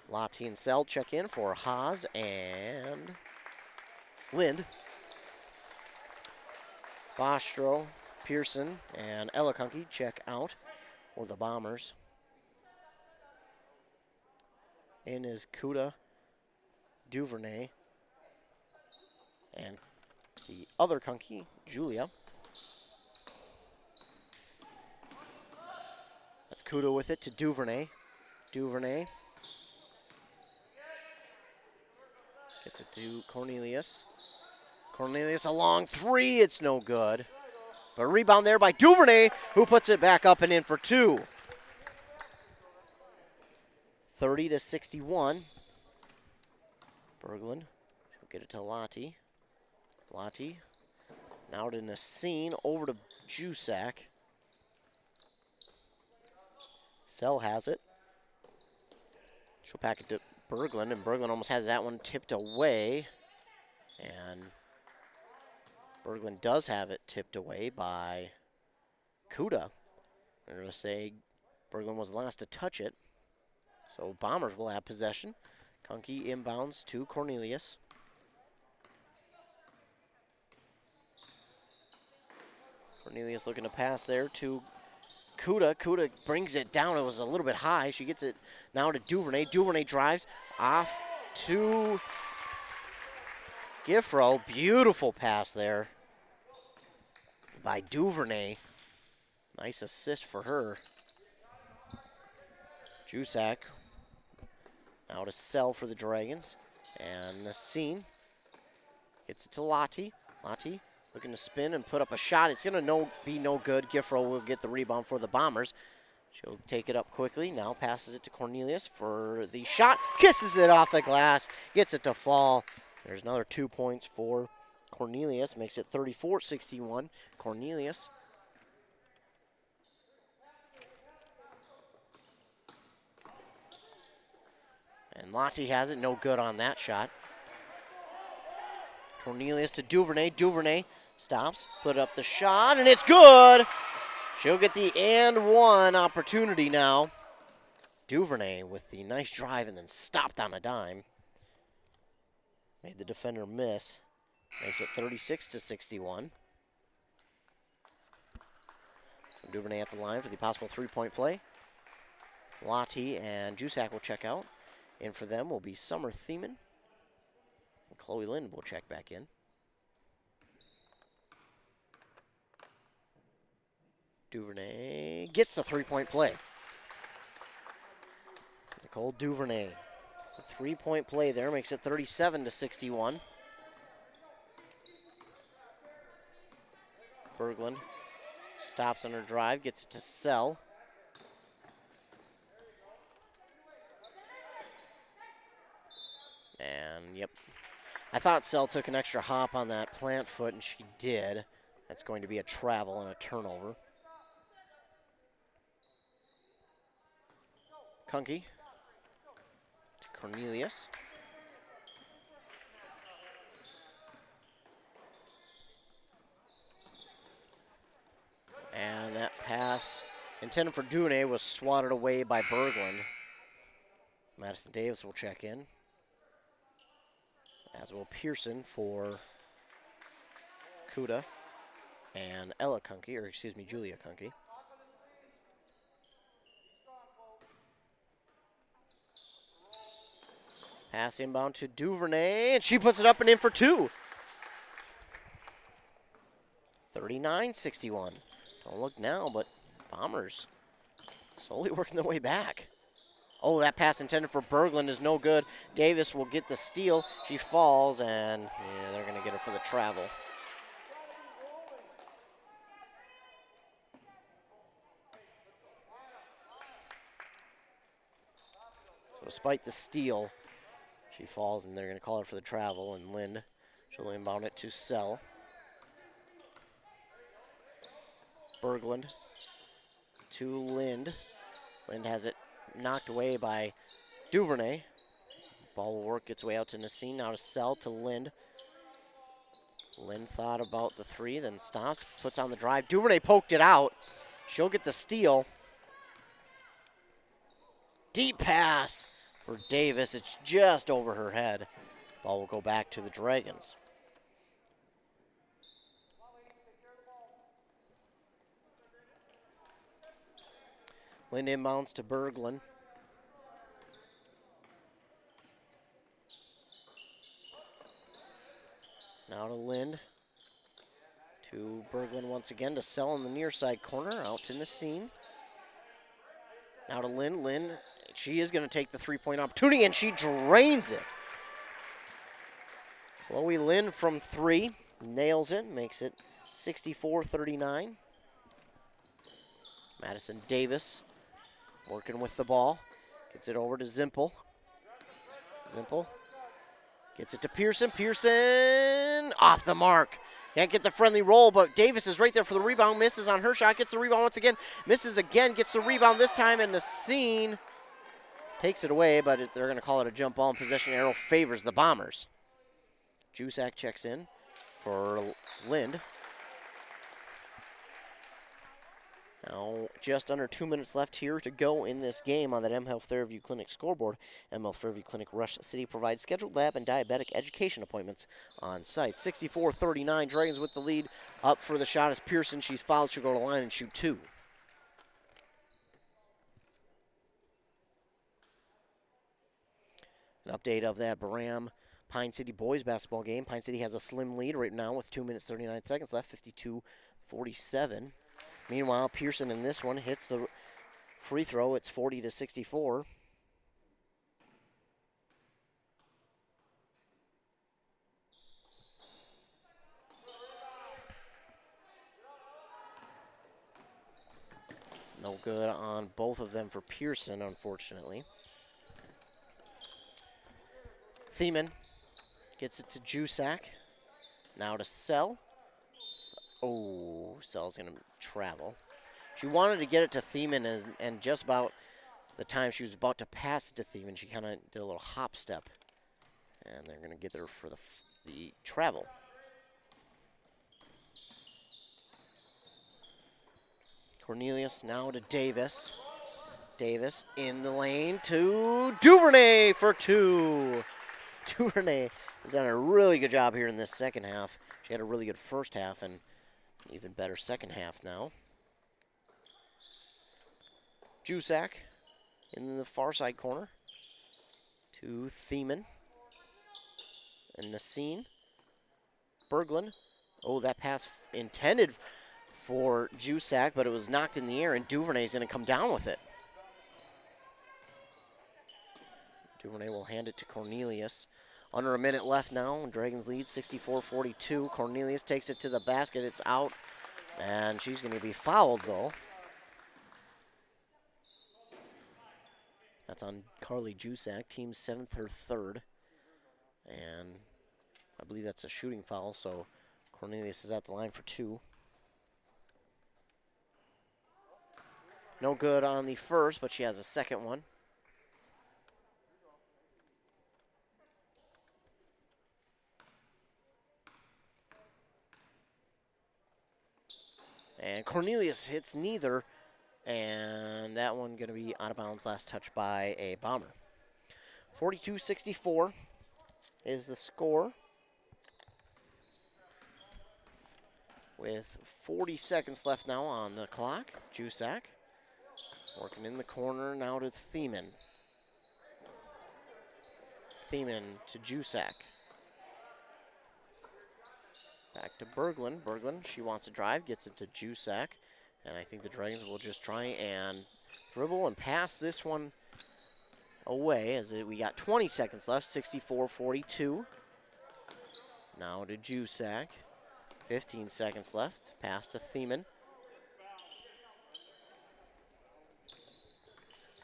Lottie and Seld check in for Haas and Lind. Bostro, Pearson, and Ella Kunke check out for the Bombers. In is Kuda, Duvernay, and the other Kunke, Julia. That's Kuda with it to Duvernay. Duvernay gets it to Cornelius. Cornelius a long three, it's no good. But a rebound there by Duvernay, who puts it back up and in for two. 30-61. Berglund, she'll get it to Lottie. Lottie, now to Nasine, over to Jusak. Sell has it. She'll pack it to Berglund, and Berglund almost has that one tipped away. And Berglund does have it tipped away by Kuda. They're going to say Berglund was the last to touch it. So Bombers will have possession. Kunke inbounds to Cornelius. Cornelius looking to pass there to Kuda. Kuda brings it down. It was a little bit high. She gets it now to Duvernay. Duvernay drives off to Giffro. Beautiful pass there by Duvernay. Nice assist for her. Jusak now to Sell for the Dragons. And Nassine gets it to Lottie. Lottie looking to spin and put up a shot. It's going to be no good. Giffro will get the rebound for the Bombers. She'll take it up quickly. Now passes it to Cornelius for the shot. Kisses it off the glass. Gets it to fall. There's another 2 points for Cornelius. Makes it 34-61. Cornelius. And Lottie has it. No good on that shot. Cornelius to Duvernay. Duvernay stops, put up the shot, and it's good. She'll get the and one opportunity now. Duvernay with the nice drive and then stopped on a dime. Made the defender miss. Makes it 36-61. Duvernay at the line for the possible three-point play. Lottie and Jusak will check out. In for them will be Summer Thiemann. And Chloe Lind will check back in. Duvernay gets the three-point play. Nicole Duvernay. The three-point play there makes it 37-61. Berglund stops on her drive, gets it to Sell. And, yep. I thought Sell took an extra hop on that plant foot, and she did. That's going to be a travel and a turnover. Kunke to Cornelius. And that pass intended for Duvernay was swatted away by Berglund. Madison Davis will check in. As will Pearson for Kuda and Ella Kunke, or excuse me, Julia Kunke. Pass inbound to Duvernay, and she puts it up and in for two. 39-61. Don't look now, but Bombers slowly working their way back. Oh, that pass intended for Berglund is no good. Davis will get the steal. She falls, and yeah, they're going to get her for the travel. So despite the steal, she falls, and they're going to call her for the travel, and Lind, she'll inbound it to Sell. Berglund to Lind. Lind has it knocked away by Duvernay. Ball will work its way out to Nassine. Now to Sell to Lind. Lind thought about the three, then stops, puts on the drive. Duvernay poked it out. She'll get the steal. Deep pass for Davis. It's just over her head. Ball will go back to the Dragons. Lind inbounds to Berglund. Now to Lind. To Berglund once again to Sell in the near side corner. Out to Nassine. Now to Lind. Lind, she is going to take the three-point opportunity, and she drains it. Chloe Lind from three. Nails it. Makes it 64-39. Madison Davis working with the ball. Gets it over to Zimpel. Zimpel gets it to Pearson. Pearson off the mark. Can't get the friendly roll, but Davis is right there for the rebound. Misses on her shot, gets the rebound once again. Misses again, gets the rebound this time, and Nassine takes it away, but they're going to call it a jump ball, and possession arrow favors the Bombers. Jusak checks in for Lind. Now, just under 2 minutes left here to go in this game on that M Health Fairview Clinic scoreboard. M Health Fairview Clinic Rush City provides scheduled lab and diabetic education appointments on site. 64-39, Dragons with the lead. Up for the shot is Pearson. She's fouled. She'll go to the line and shoot 2. An update of that Braham Pine City boys basketball game. Pine City has a slim lead right now with 2 minutes 39 seconds left, 52-47. Meanwhile, Pearson in this one hits the free throw. It's 40-64. No good on both of them for Pearson, unfortunately. Thiemann gets it to Jusak. Now to Sell. Oh, Sell's going to travel. She wanted to get it to Thiemann, and just about the time she was about to pass it to Thiemann, she kind of did a little hop step. And they're going to get there for the travel. Cornelius now to Davis. Davis in the lane to Duvernay for 2. Duvernay has done a really good job here in this second half. She had a really good first half and even better second half now. Jusak in the far side corner to Thiemann and Nassine. Berglund. Oh, that pass intended for Jusak, but it was knocked in the air, and Duvernay's going to come down with it. Duvernay will hand it to Cornelius. Under a minute left now, Dragons lead 64-42. Cornelius takes it to the basket. It's out, and she's going to be fouled, though. That's on Carly Jusak, team's 7th or 3rd. And I believe that's a shooting foul, so Cornelius is at the line for 2. No good on the first, but she has a second one. And Cornelius hits neither, and that one going to be out of bounds, last touch by a Bomber. 42-64 is the score. With 40 seconds left now on the clock, Jusak working in the corner now to Thiemann. Thiemann to Jusak. Back to Berglund. Berglund, she wants to drive, gets it to Jusak. And I think the Dragons will just try and dribble and pass this one away as we got 20 seconds left, 64-42. Now to Jusak. 15 seconds left. Pass to Thiemann.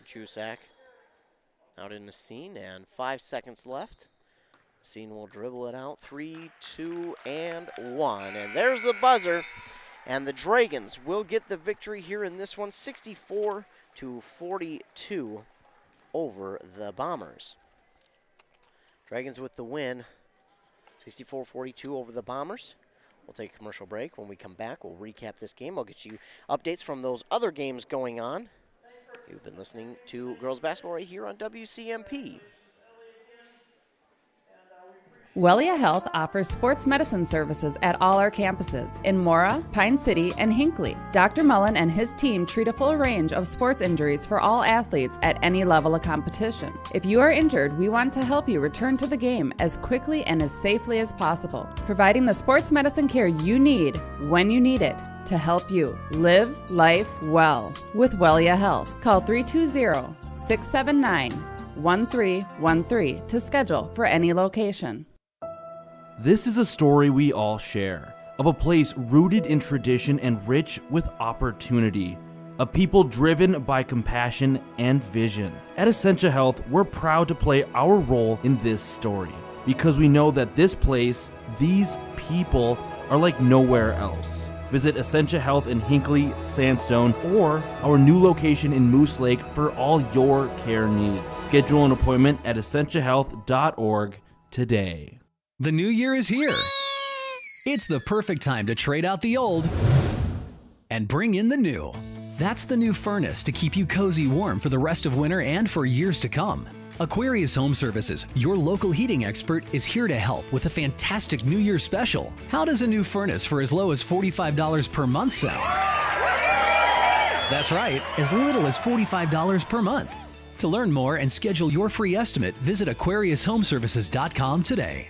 Jusak out in the scene, and 5 seconds left. Scene will dribble it out. 3, 2, and 1. And there's the buzzer. And the Dragons will get the victory here in this one, 64-42 over the Bombers. Dragons with the win, 64-42 over the Bombers. We'll take a commercial break. When we come back, we'll recap this game. I'll get you updates from those other games going on. You've been listening to girls basketball right here on WCMP. Wellia Health offers sports medicine services at all our campuses in Mora, Pine City, and Hinckley. Dr. Mullen and his team treat a full range of sports injuries for all athletes at any level of competition. If you are injured, we want to help you return to the game as quickly and as safely as possible, providing the sports medicine care you need when you need it to help you live life well with Wellia Health. Call 320-679-1313 to schedule for any location. This is a story we all share, of a place rooted in tradition and rich with opportunity, a people driven by compassion and vision. At Essentia Health, we're proud to play our role in this story because we know that this place, these people, are like nowhere else. Visit Essentia Health in Hinckley, Sandstone, or our new location in Moose Lake for all your care needs. Schedule an appointment at essentiahealth.org today. The new year is here. It's the perfect time to trade out the old and bring in the new. That's the new furnace to keep you cozy warm for the rest of winter and for years to come. Aquarius Home Services, your local heating expert, is here to help with a fantastic New Year's special. How does a new furnace for as low as $45 per month sound? That's right, as little as $45 per month. To learn more and schedule your free estimate, visit AquariusHomeservices.com today.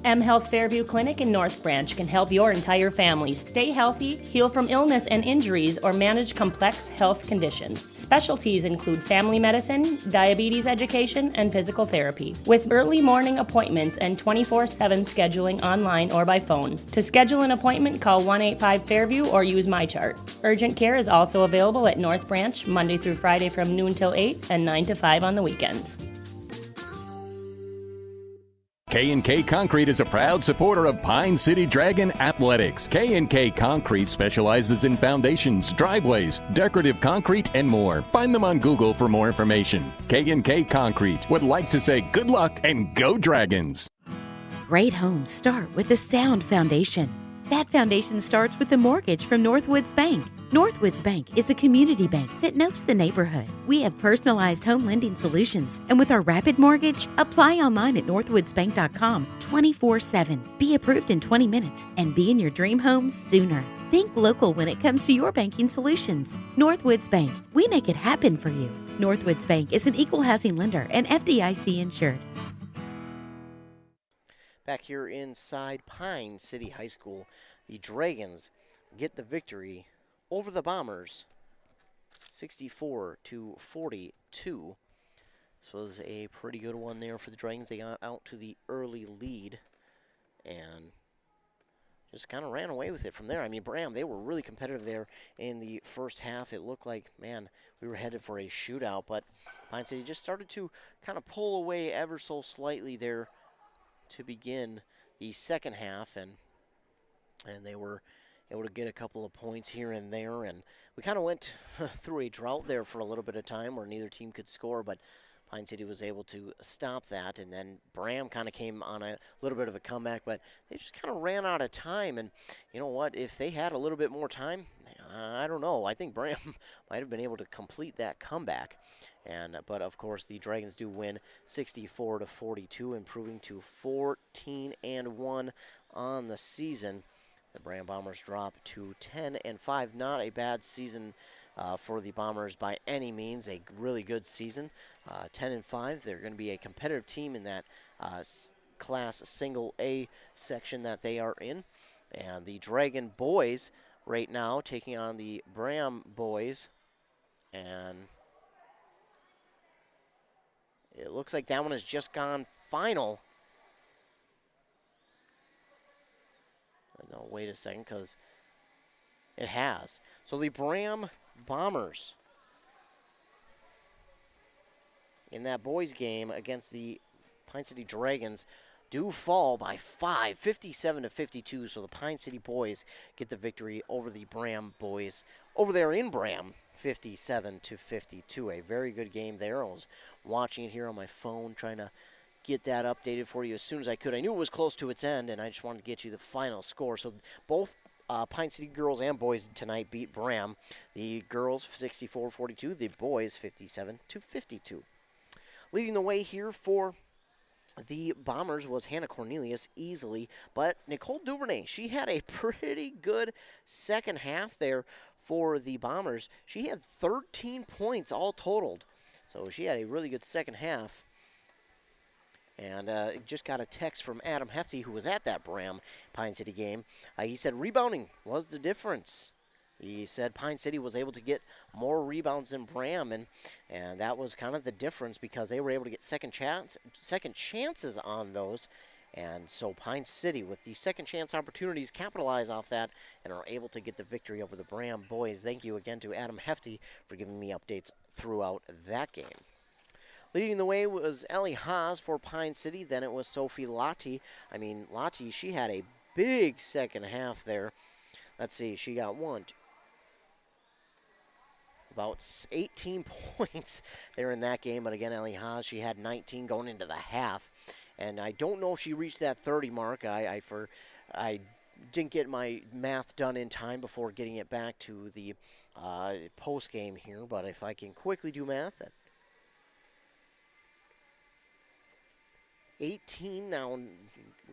M Health Fairview Clinic in North Branch can help your entire family stay healthy, heal from illness and injuries, or manage complex health conditions. Specialties include family medicine, diabetes education, and physical therapy, with early morning appointments and 24/7 scheduling online or by phone. To schedule an appointment, call 185-FAIRVIEW or use MyChart. Urgent care is also available at North Branch Monday through Friday from noon till 8 and 9 to 5 on the weekends. K&K Concrete is a proud supporter of Pine City Dragon Athletics. K&K Concrete specializes in foundations, driveways, decorative concrete, and more. Find them on Google for more information. K&K Concrete would like to say good luck and go Dragons. Great homes start with a sound foundation. That foundation starts with a mortgage from Northwoods Bank. Northwoods Bank is a community bank that knows the neighborhood. We have personalized home lending solutions, and with our Rapid Mortgage, apply online at northwoodsbank.com 24/7. Be approved in 20 minutes and be in your dream home sooner. Think local when it comes to your banking solutions. Northwoods Bank, we make it happen for you. Northwoods Bank is an equal housing lender and FDIC insured. Back here inside Pine City High School, the Dragons get the victory over the Bombers, 64-42. This was a pretty good one there for the Dragons. They got out to the early lead and just kind of ran away with it from there. I mean, Braham, they were really competitive there in the first half. It looked like, man, we were headed for a shootout, but Pine City just started to kind of pull away ever so slightly there to begin the second half, and they were able to get a couple of points here and there, and we kind of went through a drought there for a little bit of time where neither team could score, but Pine City was able to stop that, and then Braham kind of came on a little bit of a comeback, but they just kind of ran out of time, and you know what, if they had a little bit more time, I don't know, I think Braham might have been able to complete that comeback, but of course the Dragons do win 64-42, improving to 14-1 on the season. The Braham Bombers drop to 10-5. Not a bad season for the Bombers by any means. A really good season. 10-5. They're going to be a competitive team in that Class Single A section that they are in. And the Dragon boys right now taking on the Braham boys. And it looks like that one has just gone final. No, wait a second, because it has. So the Braham Bombers in that boys game against the Pine City Dragons do fall by 5, 57-52. So the Pine City boys get the victory over the Braham boys over there in Braham, 57-52. A very good game there. I was watching it here on my phone, trying to get that updated for you as soon as I could. I knew it was close to its end, and I just wanted to get you the final score. So both Pine City girls and boys tonight beat Braham. The girls 64-42, the boys 57-52. Leading the way here for the Bombers was Hannah Cornelius easily, but Nicole Duvernay, she had a pretty good second half there for the Bombers. She had 13 points all totaled, so she had a really good second half. And just got a text from Adam Hefty, who was at that Braham Pine City game. He said rebounding was the difference. He said Pine City was able to get more rebounds than Braham, and that was kind of the difference because they were able to get second chances on those. And so Pine City, with the second chance opportunities, capitalize off that and are able to get the victory over the Braham boys. Thank you again to Adam Hefty for giving me updates throughout that game. Leading the way was Ellie Haas for Pine City. Then it was Sophie Lottie. Lottie, she had a big second half there. Let's see, she got about 18 points there in that game. But again, Ellie Haas, she had 19 going into the half. And I don't know if she reached that 30 mark. I didn't get my math done in time before getting it back to the post game here. But if I can quickly do math, 18, now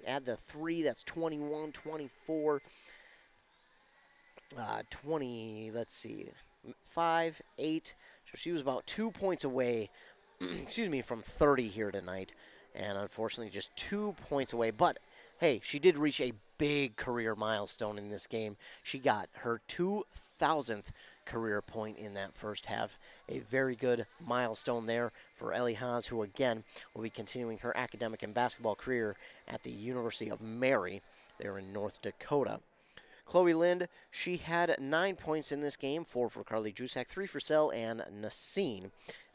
add the 3, that's 21, 24, 20, let's see, 5, 8. So she was about 2 points away, from 30 here tonight. And unfortunately, just 2 points away. But, hey, she did reach a big career milestone in this game. She got her 2,000th career point in that first half. A very good milestone there for Ellie Haas, who again will be continuing her academic and basketball career at the University of Mary there in North Dakota. Chloe Lind, she had 9 points in this game, 4 for Carly Jusak, 3 for Sel and Nasine.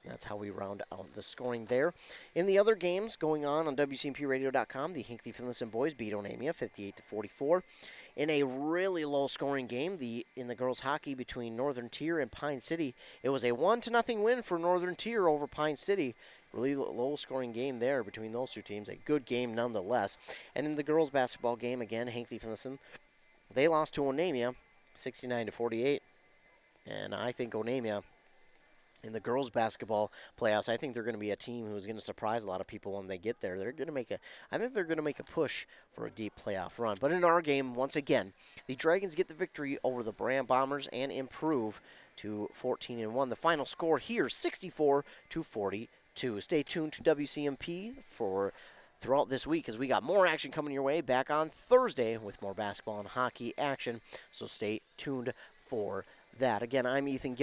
That's how we round out the scoring there. In the other games going on WCMPradio.com, the Hinckley Finlayson boys beat Onamia 58-44. In a really low-scoring game, in the girls' hockey between Northern Tier and Pine City, it was a 1-0 win for Northern Tier over Pine City. Really low-scoring game there between those two teams. A good game nonetheless. And in the girls' basketball game, again, Hinckley Finlayson, they lost to Onamia 69-48. And I think Onamia, in the girls' basketball playoffs, I think they're going to be a team who's going to surprise a lot of people when they get there. I think they're going to make a push for a deep playoff run. But in our game, once again, the Dragons get the victory over the Braham Bombers and improve to 14-1. The final score here, 64-42. Stay tuned to WCMP for throughout this week, as we got more action coming your way back on Thursday with more basketball and hockey action. So stay tuned for that. Again, I'm Ethan Gilmore.